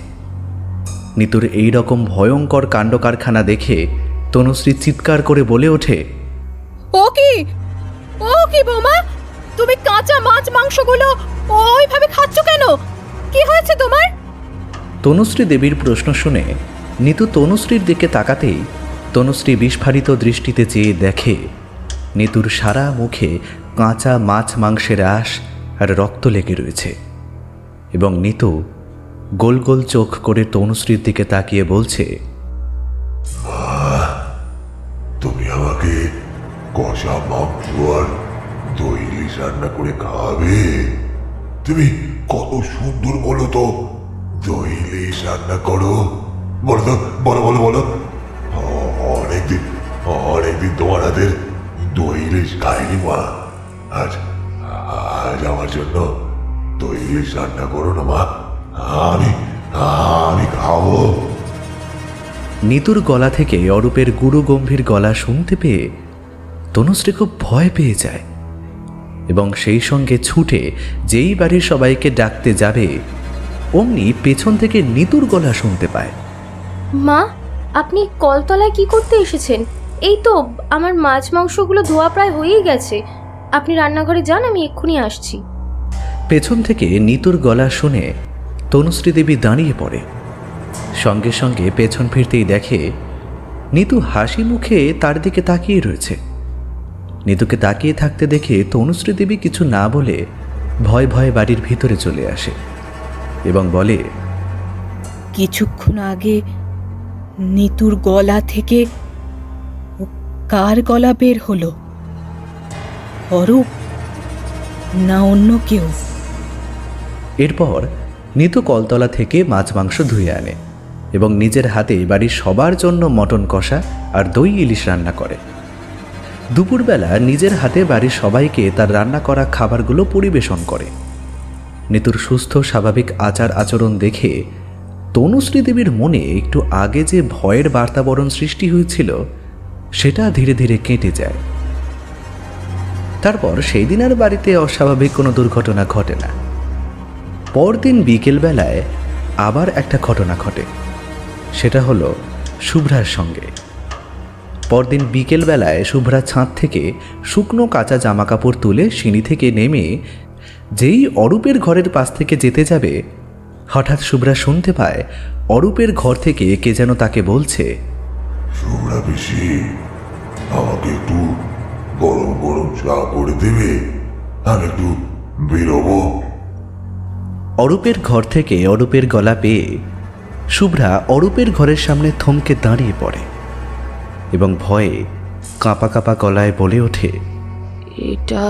নিতুর এই রকম ভয়ঙ্কর কাণ্ড কারখানা দেখে তনুশ্রী চিৎকার করে বলে ওঠে, ও কি বৌমা, তুমি কাঁচা মাছ মাংসগুলো ওইভাবে খাচ্ছ কেন? কি হয়েছে তোমার? তনুশ্রী দেবীর প্রশ্ন শুনে নিতু তনুশ্রীর দিকে তাকাতেই তনুশ্রী বিস্ফারিত দৃষ্টিতে চেয়ে দেখে নিতুর সারা মুখে কাঁচা মাছ মাংসের আঁশ আর রক্ত লেগে রয়েছে, এবং নিতু গোল গোল চোখ করে তনুশ্রীর দিকে তাকিয়ে বলছে, তুমি আমাকে কষা মাংস আর দই ইলিশ রান্না করে খাওয়াবে? তুমি কত সুন্দর বলো তো, দই ইলিশ রান্না করো, বলো তো, বলো বলো বলো। অনেকদিন তোমার হাতের দই ইলিশ খাইনি মা। আজ আজ আমার জন্য দই ইলিশ রান্না করো না মা, আমি খাবো। নিতুর গলা থেকে অরূপের গুরু গম্ভীর গলা শুনতে পেয়ে তনুশ্রী খুব ভয় পেয়ে যায়, এবং সেই সঙ্গে ছুটে যেই বাড়ির সবাইকে ডাকতে যাবে অমনি পেছন থেকে নিতুর গলা শুনতে পায়। মা, আপনি কলতলায় কি করতে এসেছেন? এই তো আমার মাছ মাংসগুলো ধোয়া প্রায় হয়েই গেছে, আপনি রান্নাঘরে যান, আমি এক্ষুনি আসছি। পেছন থেকে নিতুর গলা শুনে তনুশ্রী দেবী দাঁড়িয়ে পড়ে। সঙ্গে সঙ্গে পেছন ফিরতেই দেখে নিতু হাসি মুখে তার দিকে তাকিয়ে রয়েছে। নিতুকে তাকিয়ে থাকতে দেখে তনুশ্রী দেবী কিছু না বলে ভয় ভয়ে বাড়ির ভিতরে চলে আসে এবং বলে, কিছুক্ষণ আগে নিতুর গলা থেকে কার গলা বের হলো? অরূপ না অন্য কেউ? এরপর নিতু কলতলা থেকে মাছ মাংস ধুয়ে আনে এবং নিজের হাতে বাড়ির সবার জন্য মটন কষা আর দই ইলিশ রান্না করে। দুপুরবেলা নিজের হাতে বাড়ির সবাইকে তার রান্না করা খাবারগুলো পরিবেশন করে। নিতুর সুস্থ স্বাভাবিক আচার আচরণ দেখে তনুশ্রী দেবীর মনে একটু আগে যে ভয়ের বাতাবরণ সৃষ্টি হয়েছিল সেটা ধীরে ধীরে কেটে যায়। তারপর সেই দিন আর বাড়িতে অস্বাভাবিক কোনো দুর্ঘটনা ঘটে না। পরদিন বিকেলবেলায় আবার একটা ঘটনা ঘটে, সেটা হলো শুভ্রার সঙ্গে। পরদিন বিকেলবেলায় শুভ্রা ছাদ থেকে শুকনো কাঁচা জামাকাপড় তুলে সিঁড়ি থেকে নেমে যেই অরূপের ঘরের পাশ থেকে যেতে যাবে, হঠাৎ শুভ্রা শুনতে পায় অরূপের ঘর থেকে কে যেন তাকে বলছে, শুভ্রা পিসি, আমাকে একটু গরম গরম চা করে দেবে, আমি একটু বেরোবো। অরূপের ঘর থেকে অরূপের গলা পেয়ে শুভ্রা অরূপের ঘরের সামনে থমকে দাঁড়িয়ে পড়ে এবং ভয়ে কাঁপা কাঁপা গলায় বলে ওঠে, এটা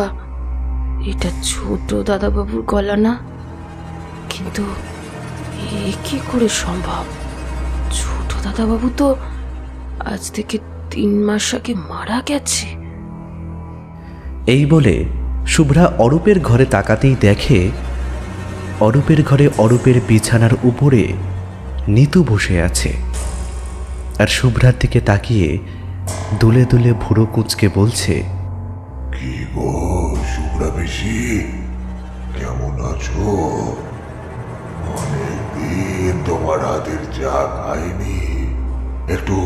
এটা ছোট দাদাবাবুর গলা না? কিন্তু এ কি করে সম্ভব? ছোট দাদাবাবু তো আজ থেকে 3 মাস আগে মারা গেছে। এই বলে শুভ্রা অরূপের ঘরে তাকাতেই দেখে অরূপের ঘরে অরূপের বিছানার উপরে নিতু বসে আছে। আর শুভ্রার দিকে তাকিয়ে দুলে দুলে ভুরু কুঁচকে বলছে, কি গো শুভ্রা পিসি, কেমন আছো? অনেকদিন তোমার হাতের চা খাইনি, একটু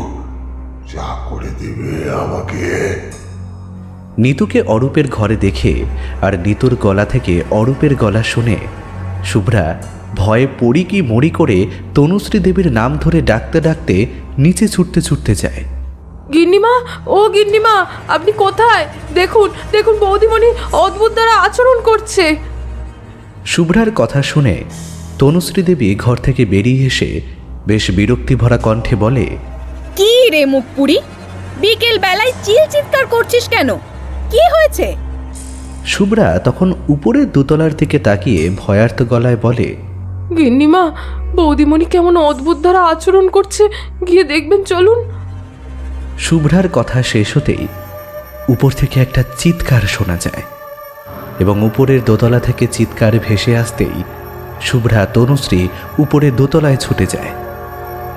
চা করে দেবে আমাকে? নিতুকে অরূপের ঘরে দেখে আর নিতুর গলা থেকে অরূপের গলা শুনে শুভ্রা ভয়ে পড়ি কি মরি করে তনুশ্রী দেবীর নাম ধরে ডাকতে ডাকতে নিচে ছুটতে ছুটতে যায়। গিন্নিমা, ও গিন্নিমা, আপনি কোথায়? দেখুন দেখুন, বৌদিমণি অদ্ভুত দ্বারা আচরণ করছে। শুভ্রার কথা শুনে তনুশ্রী দেবী ঘর থেকে বেরিয়ে এসে বেশ বিরক্তিভরা কণ্ঠে বলে, কি রে মুখপুরি, বিকেল বেলায় চিৎকার করছিস কেন? কি হয়েছে? শুভ্রা তখন উপরের দোতলার দিকে তাকিয়ে ভয়ার্ত গলায় বলে, গিন্নিমা, বৌদিমণি কেমন অদ্ভুত দ্বারা আচরণ করছে, গিয়ে দেখবেন, চলুন। শুভ্রার কথা শেষ হতেই উপর থেকে একটা চিৎকার শোনা যায় এবং উপরের দোতলা থেকে চিৎকার ভেসে আসতেই শুভ্রা তনুশ্রী উপরের দোতলায় ছুটে যায়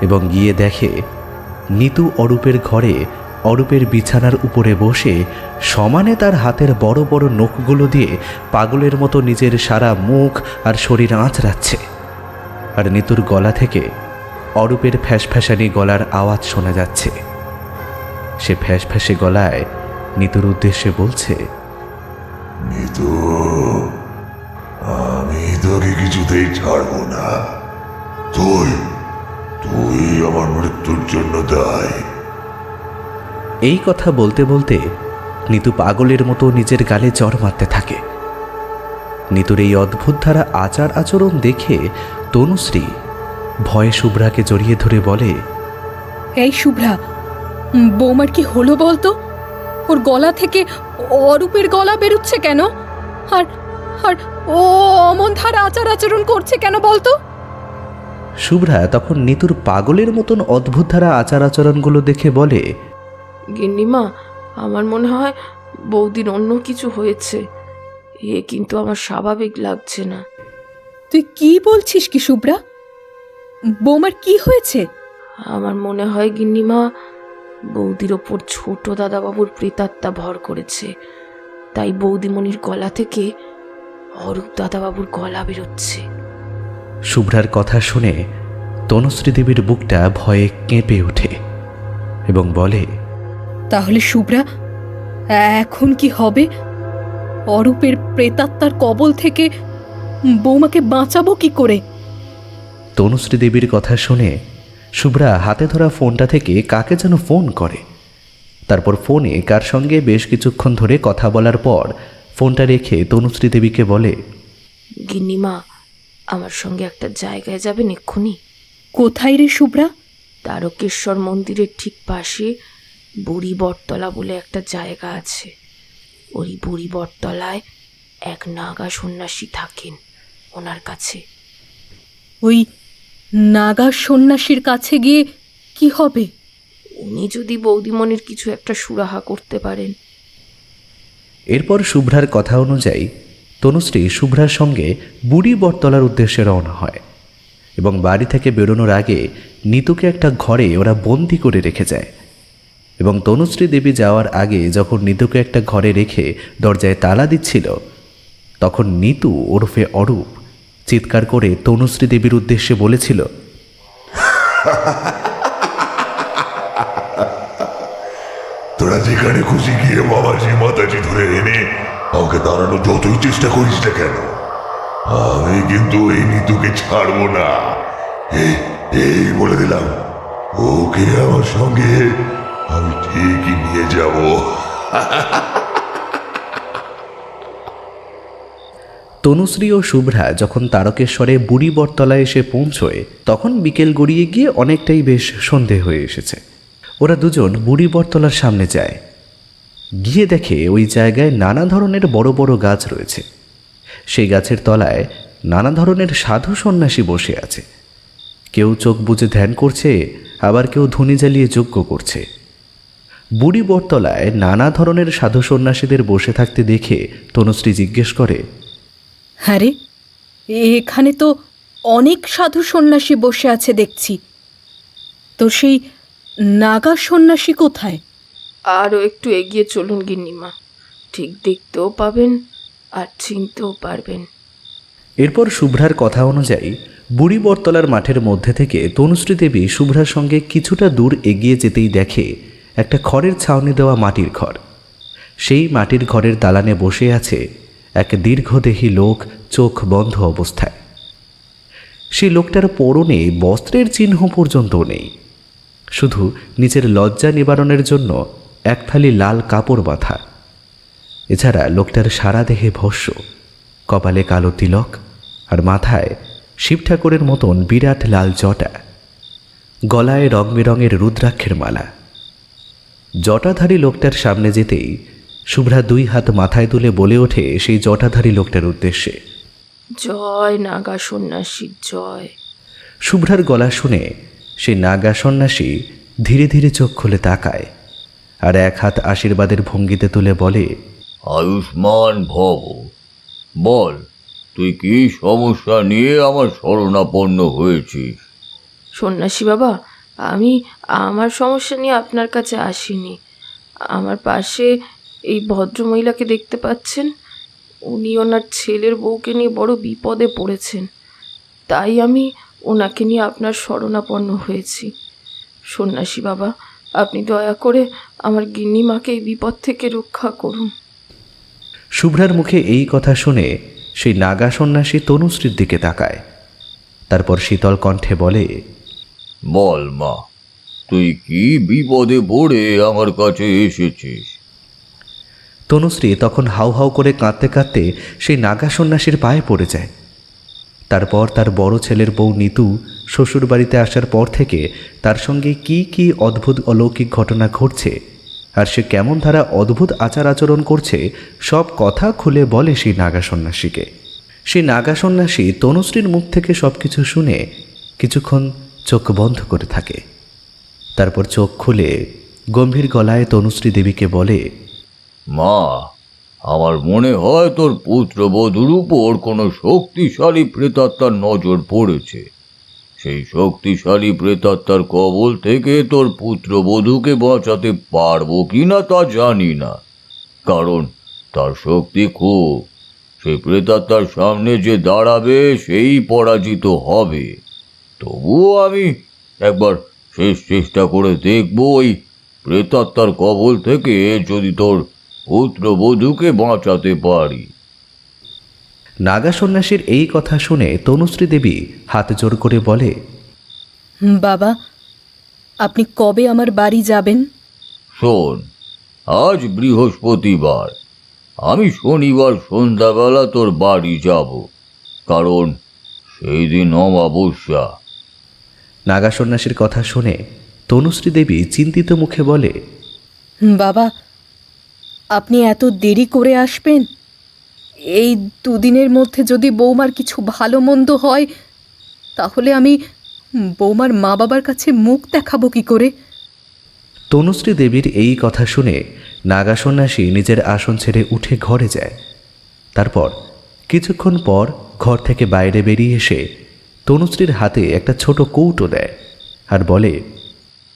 এবং গিয়ে দেখে নিতু অরূপের ঘরে অরূপের বিছানার উপরে বসে সমানে তার হাতের বড় বড় নখগুলো দিয়ে পাগলের মতো নিজের সারা মুখ আর শরীর আঁচড়াচ্ছে। আর নিতুর গলা থেকে অরূপের ফ্যাঁসফ্যাঁসানি গলার আওয়াজ শোনা যাচ্ছে। সে ফ্যাঁসফ্যাঁসে গলায় নিতুর উদ্দেশ্যে বলছে, নিতু, আমি তোকে কিছুতেই ছাড়বো না। তুই তুই আমার মৃত্যুর জন্য দায়। এই কথা বলতে বলতে নিতু পাগলের মতো নিজের গালে চড় মারতে থাকে। নিতুর এই অদ্ভুত ধারা আচার আচরণ দেখে তনুশ্রী ভয়ে শুভ্রাকে জড়িয়ে ধরে বলে, এই শুভ্রা, বৌমার কি হলো বলতো? ওর গলা থেকে অরূপের গলা বেরোচ্ছে কেন? আর আর ও অমন ধারা আচার আচরণ করছে কেন বলতো? শুভ্রা তখন নিতুর পাগলের মতন অদ্ভুত ধারা আচার আচরণগুলো দেখে বলে, গিন্নিমা, আমার মনে হয় বৌদির অন্য কিছু হয়েছে। এ কিন্তু আমার স্বাভাবিক লাগছে না। তুই কি বলছিস কি শুভ্রা? বৌমার কি হয়েছে? আমার মনে হয় গিন্নিমা, বৌদির ওপর ছোট দাদাবাবুর প্রেতাত্মা ভর করেছে, তাই বৌদিমণির গলা থেকে অরূপ দাদাবাবুর গলা বেরোচ্ছে। শুভ্রার কথা শুনে তনুশ্রী দেবীর বুকটা ভয়ে কেঁপে ওঠে এবং বলে, তাহলে শুভ্রা, এখন কি হবে? অরূপের প্রেতাত্মার কবল থেকে বৌমাকে বাঁচাবো কি করে? তনুশ্রী দেবীর কথা শুনে শুভ্রা হাতে ধরা ফোনটা থেকে কাকে যেন ফোন করে। তারপর ফোনে কার সঙ্গে বেশ কিছুক্ষণ ধরে কথা বলার পর ফোনটা রেখে তনুশ্রী দেবীকে বলে, গিন্নিমা, আমার সঙ্গে একটা জায়গায় যাবেন এক্ষুনি। কোথায় রে শুভ্রা? তারকেশ্বর মন্দিরের ঠিক পাশে বুড়ি বটতলা বলে একটা জায়গা আছে। ওই বুড়ি বটতলায় এক নাগা সন্ন্যাসী থাকেন, ওনার কাছে। ওই নাগা সন্ন্যাসীর কাছে গিয়ে কি হবে? উনি যদি বৌদিমণির কিছু একটা সুরাহা করতে পারেন, এরপর শুভ্রার কথা অনুযায়ী তনুশ্রী শুভ্রার সঙ্গে বুড়ি বটতলার উদ্দেশ্যে রওনা হয় এবং বাড়ি থেকে বেরোনোর আগে নিতুকে একটা ঘরে ওরা বন্দি করে রেখে যায়। এবং তনুশ্রী দেবী যাওয়ার আগে যখন নিতুকে একটা ঘরে রেখে দরজায় তালা দিচ্ছিল, তখন নিতু ওরফে অরূপ চিৎকার করে তনুশ্রী দেবীর উদ্দেশ্যে বলেছিল, তোরা যেখানে খুশি গিয়ে বাবাজি মাতাজি ধরে এনে আমাকে দাঁড়ানো যতই চেষ্টা করিস না কেন, আমি কিন্তু এই নিতুকে ছাড়বো না। এই বলে দিলাম, ওকে আমার সঙ্গে আমি ঠিকই নিয়ে যাব। তনুশ্রী ও শুভ্রা যখন তারকেশ্বরে বুড়ি বটতলায় এসে পৌঁছয়, তখন বিকেল গড়িয়ে গিয়ে অনেকটাই বেশ সন্ধে হয়ে এসেছে। ওরা দুজন বুড়ি বটতলার সামনে যায়। গিয়ে দেখে ওই জায়গায় নানা ধরনের বড় বড় গাছ রয়েছে। সেই গাছের তলায় নানা ধরনের সাধু সন্ন্যাসী বসে আছে। কেউ চোখ বুজে ধ্যান করছে, আবার কেউ ধুনি জ্বালিয়ে যজ্ঞ করছে। বুড়ি বটতলায় নানা ধরনের সাধু সন্ন্যাসীদের বসে থাকতে দেখে তনুশ্রী জিজ্ঞেস করে, হ্যাঁ রে, এখানে তো অনেক সাধু সন্ন্যাসী বসে আছে দেখছি। তো সেই নাগা সন্ন্যাসী কোথায়? আরও একটু এগিয়ে চলুন গিন্নিমা, ঠিক দেখতেও পাবেন আর চিনতেও পারবেন। এরপর শুভ্রার কথা অনুযায়ী বুড়ি বটতলার মাঠের মধ্যে থেকে তনুশ্রী দেবী শুভ্রার সঙ্গে কিছুটা দূর এগিয়ে যেতেই দেখে একটা খড়ের ছাউনি দেওয়া মাটির ঘর। সেই মাটির ঘরের দালানে বসে আছে এক দীর্ঘদেহী লোক, চোখ বন্ধ অবস্থায়। সেই লোকটার পরনে বস্ত্রের চিহ্ন পর্যন্ত নেই, শুধু নিচের লজ্জা নিবারণের জন্য এক ফালি লাল কাপড় বাঁধা। এছাড়া লোকটার সারা দেহে ভস্য, কপালে কালো তিলক আর মাথায় শিব ঠাকুরের মতন বিরাট লাল জটা, গলায় রং বেরঙের রুদ্রাক্ষের মালা। জটাধারী লোকটার সামনে যেতেই শুভ্রা দুই হাত মাথায় তুলে বলে ওঠে সেই জটাধারী লোকটার উদ্দেশ্যে, জয় নাগা সন্ন্যাসী জয়। শুভ্রার গলা শুনে সেই নাগা সন্ন্যাসী ধীরে ধীরে চোখ খুলে তাকায় আর এক হাত আশীর্বাদের ভঙ্গিতে তুলে বলে, আয়ুষ্মান ভব। বল, তুই কি সমস্যা নিয়ে আমার শরণাপন্ন হয়েছিস? সন্ন্যাসী বাবা, আমি আমার সমস্যা নিয়ে আপনার কাছে আসিনি। আমার পাশে এই ভদ্রমহিলাকে দেখতে পাচ্ছেন, উনি ওনার ছেলের বউকে নিয়ে বড় বিপদে পড়েছেন, তাই আমি ওনাকে নিয়ে আপনার শরণাপন্ন হয়েছি। সন্ন্যাসী বাবা, আপনি দয়া করে আমার গিন্নিমাকে এই বিপদ থেকে রক্ষা করুন। শুভ্রার মুখে এই কথা শুনে সেই নাগা সন্ন্যাসী তনুশ্রীর দিকে তাকায়। তারপর শীতল কণ্ঠে বলে, বল মা, তুই কি বিপদে পড়ে আমার কাছে এসেছিস? তনুশ্রী তখন হাউ হাউ করে কাঁদতে কাঁদতে সেই নাগা সন্ন্যাসীর পায়ে পড়ে যায়। তারপর তার বড় ছেলের বউ নিতু শ্বশুরবাড়িতে আসার পর থেকে তার সঙ্গে কি কি অদ্ভুত অলৌকিক ঘটনা ঘটছে আর সে কেমন ধারা অদ্ভুত আচার আচরণ করছে সব কথা খুলে বলে সেই নাগা সন্ন্যাসীকে। সেই নাগা সন্ন্যাসী তনুশ্রীর মুখ থেকে সব কিছু শুনে কিছুক্ষণ চোখ বন্ধ করে থাকে। তারপর চোখ খুলে গম্ভীর গলায় তনুশ্রী দেবীকে বলে, মা, আমার মনে হয় তোর পুত্রবধূর উপর কোনো শক্তিশালী প্রেতাত্মার নজর পড়েছে। সেই শক্তিশালী প্রেতাত্মার কবল থেকে তোর পুত্রবধূকে বাঁচাতে পারবো কিনা তা জানি না, কারণ তার শক্তি খুব। সেই প্রেতাত্মার সামনে যে দাঁড়াবে সেই পরাজিত হবে। তবুও আমি একবার শেষ চেষ্টা করে দেখবো ওই প্রেতাত্মার কবল থেকে যদি তোর পুত্রবধূকে বাঁচাতে পারি। নাগা সন্ন্যাসীর এই কথা শুনে তনুশ্রী দেবী হাত জোর করে বলে, বাবা, আপনি কবে আমার বাড়ি যাবেন? শোন, আজ বৃহস্পতিবার, আমি শনিবার সন্ধ্যাবেলা তোর বাড়ি যাব, কারণ সেই দিন অমাবস্যা। নাগা সন্ন্যাসীর কথা শুনে তনুশ্রী দেবী চিন্তিত মুখে বলে, বাবা, আপনি এত দেরি করে আসবেন? এই দুদিনের মধ্যে যদি বৌমার কিছু ভালো মন্দ হয়, তাহলে আমি বৌমার মা বাবার কাছে মুখ দেখাবো কি করে? তনুশ্রী দেবীর এই কথা শুনে নাগা সন্ন্যাসী নিজের আসন ছেড়ে উঠে ঘরে যায়। তারপর কিছুক্ষণ পর ঘর থেকে বাইরে বেরিয়ে এসে তনুশ্রীর হাতে একটা ছোট কৌটো দেয় আর বলে,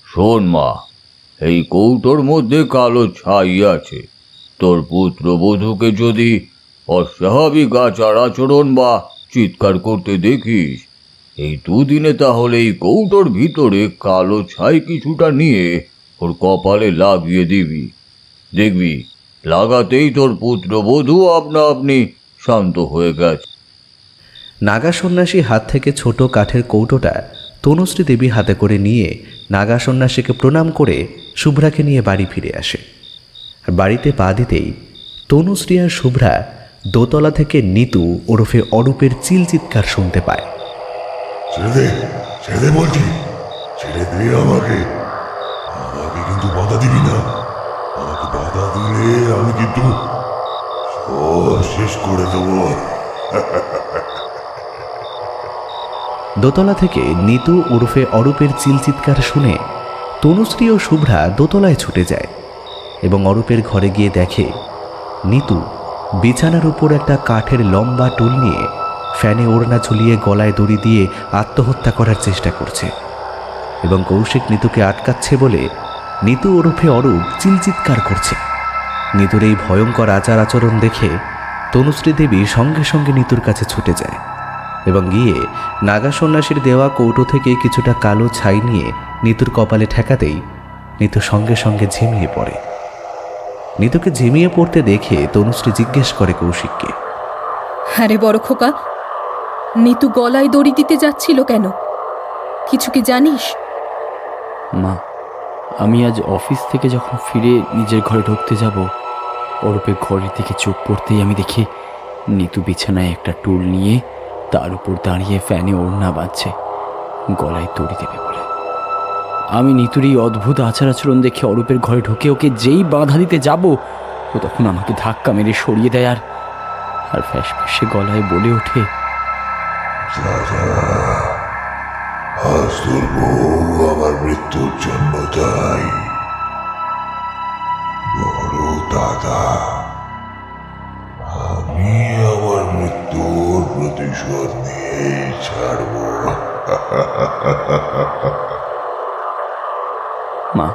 শোন মা, এই কৌটোর মধ্যে কালো ছাই আছে। তোর পুত্রবধূকে যদি অস্বাভাবিক আচার আচরণ বা চিৎকার করতে দেখিস, এই দুদিনে তাহলে এই কৌটোর ভিতরে কালো ছাই কিছুটা নিয়ে ওর কপালে লাগিয়ে দিবি। দেখবি লাগাতেই তোর পুত্রবধূ আপনা আপনি শান্ত হয়ে গেছে। নাগা সন্ন্যাসী হাত থেকে ছোট কাঠের কৌটোটা তনুশ্রী দেবী হাতে করে নিয়ে নাগা সন্ন্যাসীকে প্রণাম করে শুভ্রাকে নিয়ে বাড়ি ফিরে আসে। আর বাড়িতে পা দিতেই তনুশ্রী আর শুভ্রা দোতলা থেকে নিতু ওরফে অরূপের চিৎকার শুনতে পায়। ছেড়ে দে বলছি, ছেড়ে দে আমাকে। আমাকে কিন্তু বাধা দিবি না। আমাকে বাধা দিলে আমি কিন্তু সব শেষ করে দেবো। দোতলা থেকে নিতু ওরফে অরূপের চিৎকার শুনে তনুশ্রী ও শুভ্রা দোতলায় ছুটে যায় এবং অরূপের ঘরে গিয়ে দেখে নিতু বিছানার উপর একটা কাঠের লম্বা টুল নিয়ে ফ্যানে ওড়না ঝুলিয়ে গলায় দড়ি দিয়ে আত্মহত্যা করার চেষ্টা করছে এবং কৌশিক নিতুকে আটকাচ্ছে বলে নিতু ওরফে অরূপ চিৎকার করছে। নিতুর এই ভয়ঙ্কর আচার আচরণ দেখে তনুশ্রী দেবী সঙ্গে সঙ্গে নিতুর কাছে ছুটে যায় এবং গিয়ে নাগা সন্ন্যাসীর দেওয়া কৌটো থেকে কিছুটা কালো ছাই নিয়ে নিতুর কপালে ঠেকাতেই নিতু সঙ্গে সঙ্গে ঝিমিয়ে পড়ে। নিতুকে ঝিমিয়ে পড়তে দেখে তনুশ্রী জিজ্ঞেস করে কৌশিককে, আরে বড় খোকা, নিতু গলায় দড়ি দিতে যাচ্ছিল কেন? কিছু কি জানিস? মা, আমি আজ অফিস থেকে যখন ফিরে নিজের ঘরে ঢুকতে যাব, অরূপের ঘরের দিকে চোখ পড়তেই আমি দেখি নিতু বিছানায় একটা টুল নিয়ে তার উপর দাঁড়িয়ে ফ্যানে ওড়না বাঁধছে, গলায় দড়ি দেবে বলে। আমি নিতুর এই অদ্ভুত আচার আচরণ দেখে অরূপের ঘরে ঢুকে ওকে যেই বাধা দিতে যাব, ও তখন আমাকে ধাক্কা মেরে সরিয়ে দেয় আর ফ্যাস ফ্যাসে গলায় বলে ওঠে, আজ তোর বউ আমার মৃত্যুর জন্য দায়ী। বড় দাদা, আমি আমার মৃত্যুর প্রতিশোধ নিয়ে ছাড়ব। মা,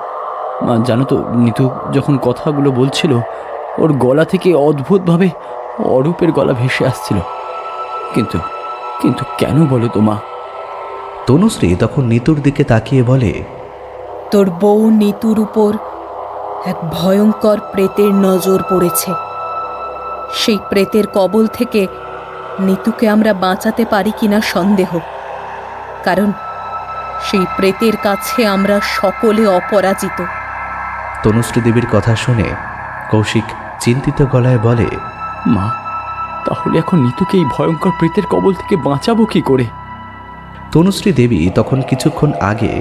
জানো তো, নিতু যখন কথাগুলো বলছিল ওর গলা থেকে অদ্ভুতভাবে অরূপের গলা ভেসে আসছিল। কিন্তু কিন্তু কেন বলো তো মা? তনুশ্রী তখন নিতুর দিকে তাকিয়ে বলে, তোর বউ নিতুর উপর এক ভয়ঙ্কর প্রেতের নজর পড়েছে। সেই প্রেতের কবল থেকে নিতুকে আমরা বাঁচাতে পারি কিনা সন্দেহ, কারণ সেই প্রেতের কাছে আমরা সকলে অপরাজিত। তনুশ্রী দেবীর কথা শুনে কৌশিক চিন্তিত গলায় বলে, মা, তাহলে এখন নিতুকে এই ভয়ঙ্কর প্রেতের কবল থেকে বাঁচাবো কি করে? তনুশ্রী দেবী তখন কিছুক্ষণ আগে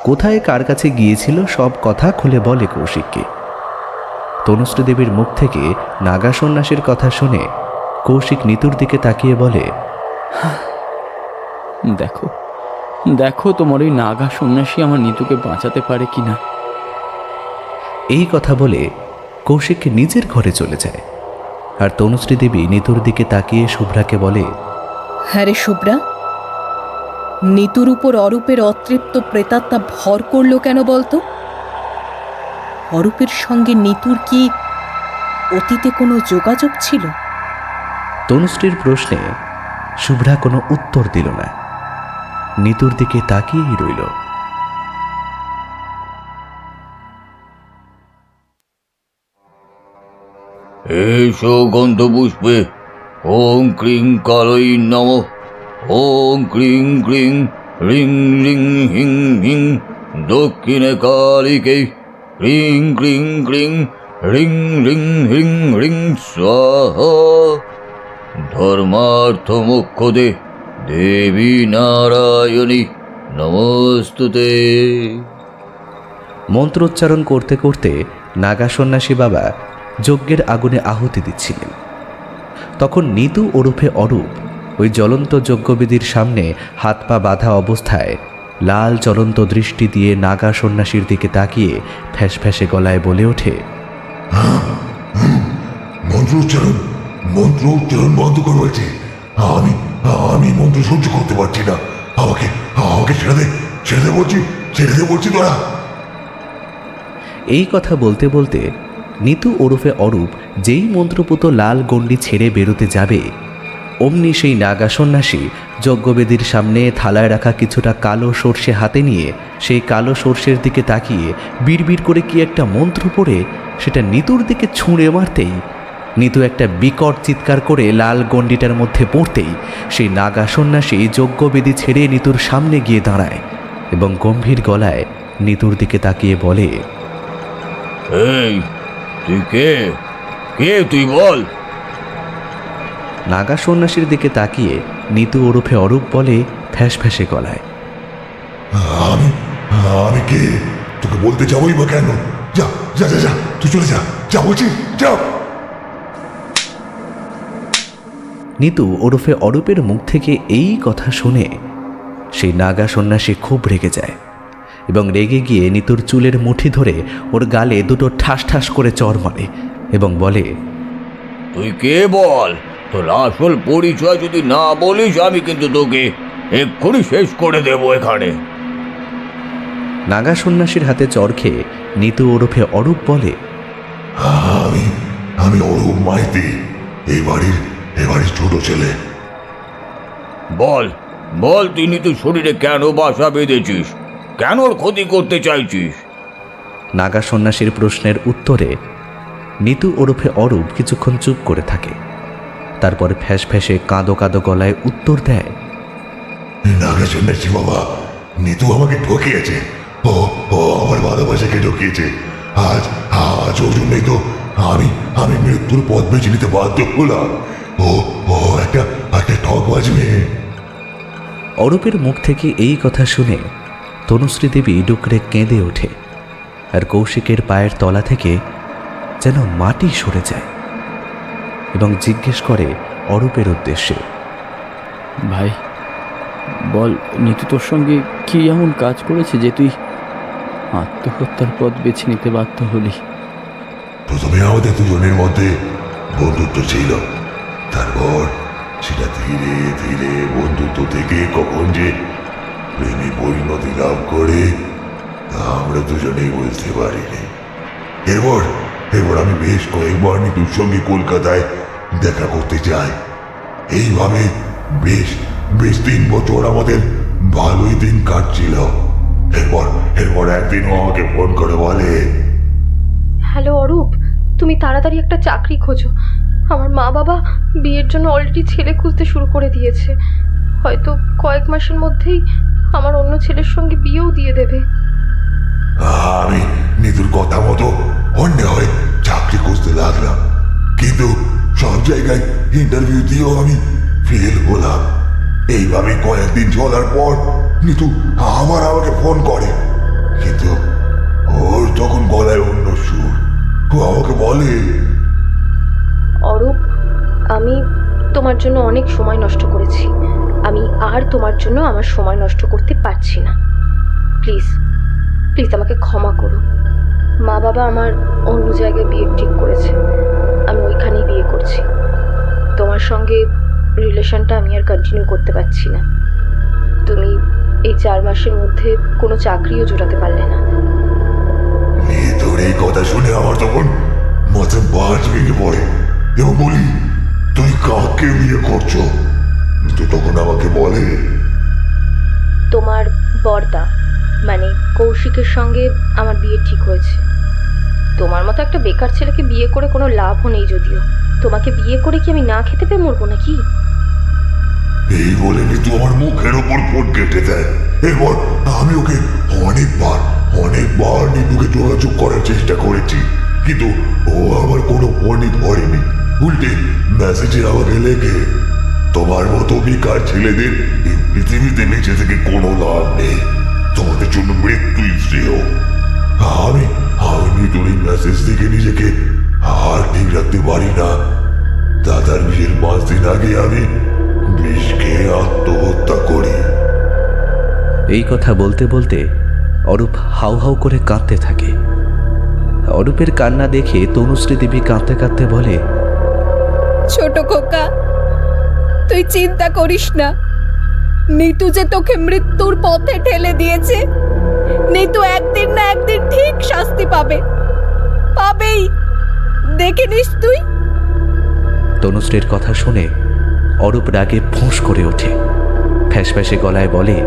কোথায় কার কাছে গিয়েছিল সব কথা খুলে বলে কৌশিককে। তনুশ্রী দেবীর মুখ থেকে নাগা সন্ন্যাসীর কথা শুনে কৌশিক নিতুর দিকে তাকিয়ে বলে, দেখো দেখো তোমার ওই নাগা সন্ন্যাসী আমার নিতুকে বাঁচাতে পারে কিনা। এই কথা বলে কৌশিক নিজের ঘরে চলে যায় আর তনুশ্রী দেবী নিতুর দিকে তাকিয়ে শুভ্রাকে বলে, হ্যাঁ রে শুভ্রা, নিতুর উপর অরূপের অতৃপ্ত প্রেতাত্মা ভর করল কেন বলতো? অরূপের সঙ্গে নিতুর কি অতীতে কোনো যোগাযোগ ছিল? তনুশ্রীর প্রশ্নে শুভ্রা কোনো উত্তর দিল না, নিতুর দিকে তাকিয়েই রইল। এসো গন্ধপুষ্পে, ওং ক্রিং কালই নম, ওং ক্রিং ক্রিং রিং রিং হিং হিং দক্ষিণে কালিকে, ক্রিং ক্রিং ক্রিং রিং রিং হিং রিং স্বাহা। ধর্মার্থ মোক্ষদে দেবী নারায়ণী নমস্তুতে। মন্ত্রোচ্চারণ করতে করতে নাগা সন্ন্যাসী বাবা যজ্ঞের আগুনে আহুতি দিচ্ছিলেন। তখন নিতু ওরফে অরূপ ওই জ্বলন্ত যজ্ঞবেদীর সামনে হাত পা বাঁধা অবস্থায় লাল জ্বলন্ত দৃষ্টি দিয়ে নাগা সন্ন্যাসীর দিকে তাকিয়ে ফ্যাস ফ্যাসে গলায় বলে ওঠে, মন্ত্র উচ্চারণ বন্ধ করে বলছি। আমি আমি মন্ত্র সহ্য করতে পারছি না। আমাকে আমাকে ছেড়ে দে বলছি তোরা। এই কথা বলতে বলতে নিতু ওরফে অরূপ যেই মন্ত্রপুত লাল গণ্ডি ছেড়ে বেরোতে যাবে, অমনি সেই নাগা সন্ন্যাসী যজ্ঞবেদীর সামনে থালায় রাখা কিছুটা কালো সর্ষে হাতে নিয়ে সেই কালো সর্ষের দিকে তাকিয়ে বিড়বিড় করে কি একটা মন্ত্র পড়ে সেটা নিতুর দিকে ছুঁড়ে মারতেই নিতু একটা বিকট চিৎকার করে লাল গণ্ডিটার মধ্যে পড়তেই সেই নাগা সন্ন্যাসী যজ্ঞবেদী ছেড়ে নিতুর সামনে গিয়ে দাঁড়ায় এবং গম্ভীর গলায় নিতুর দিকে তাকিয়ে বলে, এই তুই কে তুই বল। নাগা সন্ন্যাসীর দিকে তাকিয়ে নিতু ওরফে অরূপ বলে ফ্যাঁস ফ্যাঁসে গলায়, আমি আমি কে তোকে বলতে যাবোই বা কেন? যা যা যা যা তুই চলে যা বলছি যা। নিতু ওরফে অরূপের মুখ থেকে এই কথা শুনে সেই নাগা সন্ন্যাসী খুব রেগে যায় এবং রেগে গিয়ে নিতুর চুলের মুঠি ধরে ওর গালে দুটো ঠাস ঠাস করে চড় মারে এবং বলে, তুই কে বল। তোর আসল পরিচয় যদি না বলিস আমি কিন্তু তোকে এক্ষুনি শেষ করে দেবো এখানে। নাগা সন্ন্যাসীর হাতে চড় খেয়ে নিতু ওরফে অরূপ বলে, আমি অরূপ মাইতি, এই বাড়ির ছোট ছেলে। বল তুই নিতুর শরীরে কেন বাসা বেঁধেছিস, কেন ওর ক্ষতি করতে চাইছিস? নাগা সন্ন্যাসীর প্রশ্নের উত্তরে নিতু ওরফে অরূপ কিছুক্ষণ চুপ করে থাকে। তারপর ফ্যাঁস ফ্যাঁসে কাঁদো কাঁদো গলায় উত্তর দেয়, নাগা সন্ন্যাসী বাবা, নিতু আমাকে ঠকিয়েছে। ও আমার ভালোবাসাকে ঠকিয়েছে। আজ ওর জন্যই তো আমি মৃত্যুর পথ বেছে নিতে বাধ্য হলাম। ও একটা ঠকবাজ মেয়ে। অরূপের মুখ থেকে এই কথা শুনে তনুশ্রী দেবী ডুকরে কেঁদে ওঠে আর কৌশিকের পায়ের তলা থেকে যেন মাটি সরে যায় এবং জিজ্ঞেস করে অরূপের উদ্দেশ্যে, ভাই বল, নিতু তোর সঙ্গে কি এমন কাজ করেছে যে তুই আত্মহত্যার পথ বেছে নিতে বাধ্য হলি? প্রথমে আমাদের দুজনের মধ্যে বন্ধুত্ব ছিল, তারপর সেটা ধীরে ধীরে বন্ধুত্ব থেকে কখন যে প্রেমে পরিণতি লাভ করে তা আমরা দুজনেই বুঝতে পারিনি। এরপর আমি বেশ কয়েকবার নিতুর সঙ্গে কলকাতায় দেখা করতে যাই। এইভাবে বেশ 3 বছর আমাদের ভালোই দিন কাটছিল। এরপর একদিন ও আমাকে ফোন করে বলে, হ্যালো অরূপ, তুমি তাড়াতাড়ি একটা চাকরি খোঁজো। আমার মা বাবা বিয়ের জন্য অলরেডি ছেলে খুঁজতে শুরু করে দিয়েছে। হয়তো কয়েক মাসের মধ্যেই আমার অন্য ছেলের সঙ্গে বিয়েও দিয়ে দেবে। আমি নিতুর কথা মতো অন্য হয়ে চাকরি খুঁজতে লাগলাম, কিন্তু সব জায়গায় ইন্টারভিউ দিয়েও আমি ফেল হলাম। এইভাবে কয়েকদিন চলার পর নিতু আবার আমাকে ফোন করে, কিন্তু ওর তখন গলায় অন্য সুর। ও আমাকে বলে, অরূপ, আমি তোমার জন্য অনেক সময় নষ্ট করেছি। আমি আর তোমার জন্য আমার সময় নষ্ট করতে পারছি না। প্লিজ আমাকে ক্ষমা করো। মা বাবা আমার অন্য জায়গায় বিয়ে ঠিক করেছে, আমি ওইখানেই বিয়ে করছি। তোমার সঙ্গে রিলেশনটা আমি আর কন্টিনিউ করতে পারছি না। তুমি এই 4 মাসের মধ্যে কোনো চাকরিও জোটাতে পারলে না। তোর এই কথা শুনে আমার তখন মাথায় বাজ ভেঙে পড়ে এবং বলি, তুই কাকে বিয়ে করছো? তো তখন আমাকে বলে, তোমার বর্দা মানে কৌশিকের সঙ্গে আমার বিয়ে ঠিক হয়েছে। তোমার মতো একটা বেকার ছেলেকে বিয়ে করে কোনো লাভও নেই, যদিও তোমাকে বিয়ে করে কি আমি না খেতে পেয়ে মরবো নাকি? এই বলে নিতু আমার মুখের ওপর ফোন কেটে দেয়। এরপর আমি ওকে অনেকবার নিতুকে যোগাযোগ করার চেষ্টা করেছি, কিন্তু ও আমার কোনো ফোনই ধরেনি। উল্টে মেসেজে আমাকে লেগে, তোমার মতো বেকার ছেলেদের এই পৃথিবীতে বেঁচে থেকে কোনো লাভ নেই, তোমাদের জন্য মৃত্যুই শ্রেয়। আমি নিতুর এই মেসেজ থেকে নিজেকে আর ঠিক রাখতে পারি না। দাদার বিয়ের 5 দিন আগে আমি বিষ খেয়ে আত্মহত্যা করি। এই কথা বলতে বলতে অরূপ হাউ হাউ করে কাঁদতে থাকে। অরূপের কান্না দেখে তনুশ্রী দেবী কাঁদতে কাঁদতে বলে, ছোট খোকা, তুই চিন্তা করিস না। নিতু যে তোকে মৃত্যুর পথে ঠেলে দিয়েছে, নিতু একদিন না একদিন ঠিক শাস্তি পাবে, পাবেই, দেখে নিস তুই। তনুশ্রীর কথা শুনে অরূপ রাগে ফোঁস করে ওঠে, ফ্যাসফ্যাসে গলায় বলে,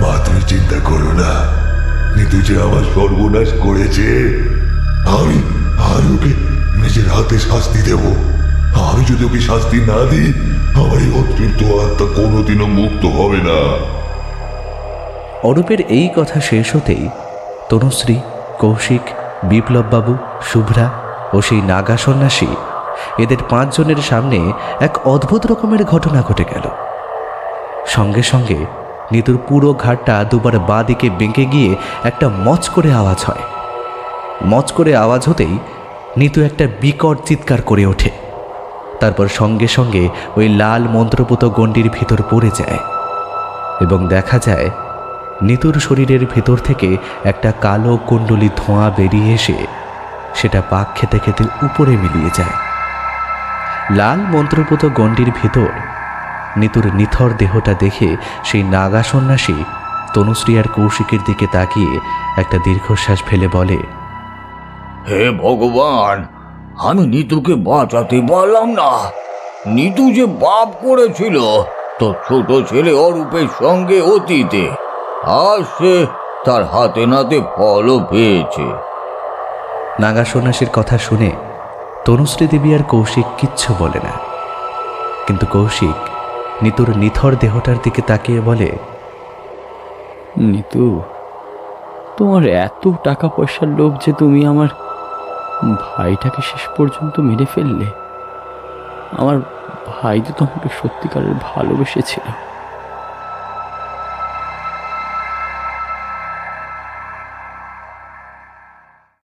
মা তুমি চিন্তা করো না, নিতু যে আমার সর্বনাশ করেছে, আমি ওকে নিজের হাতে শাস্তি দেব। আমি যদি ওকে শাস্তি না দিই, আমার এই অতৃপ্ত আত্মা কোনোদিনও মুক্ত হবে না। অরূপের এই কথা শেষ হতেই তনুশ্রী, কৌশিক, বিপ্লববাবু, শুভ্রা ও সেই নাগা সন্ন্যাসী, এদের 5 জনের সামনে এক অদ্ভুত রকমের ঘটনা ঘটে গেল। সঙ্গে সঙ্গে নিতুর পুরো ঘাটটা দুবার বাঁ দিকে বেঁকে গিয়ে একটা মচ করে আওয়াজ হয়। মচ করে আওয়াজ হতেই নিতু একটা বিকট চিৎকার করে ওঠে। তারপর সঙ্গে সঙ্গে ওই লাল মন্ত্রপুত গণ্ডির ভিতর পড়ে যায় এবং দেখা যায় নিতুর শরীরের ভেতর থেকে একটা কালো কুণ্ডলী ধোঁয়া বেরিয়ে এসে সেটা পাক খেতে খেতে উপরে মিলিয়ে যায়। লাল মন্ত্রপুত গণ্ডির ভিতর নিতুর নিথর দেহটা দেখে সেই নাগা সন্ন্যাসী তনুশ্রী আর কৌশিকের দিকে তাকিয়ে একটা দীর্ঘশ্বাস ফেলে বলে, হে ভগবান, আমি নিতুকে বাঁচাতে পারলাম না। নিতু যে পাপ করেছিল তোর ছোট ছেলে অরূপের সঙ্গে অতীতে, আর সে তার হাতে নাতে ফলও পেয়েছে। নাগা সন্ন্যাসীর কথা শুনে তনুশ্রী দেবী আর কৌশিক কিচ্ছু বলে না, কিন্তু কৌশিক নিতুর নিথর দেহটার দিকে তাকিয়ে বলে, নিতু, তোমার এত টাকা পয়সার লোভ যে তুমি আমার ভাইটাকে শেষ পর্যন্ত মেরে ফেললে। আমার ভাই তো তোমাকে সত্যিকারের ভালোবেসেছিল।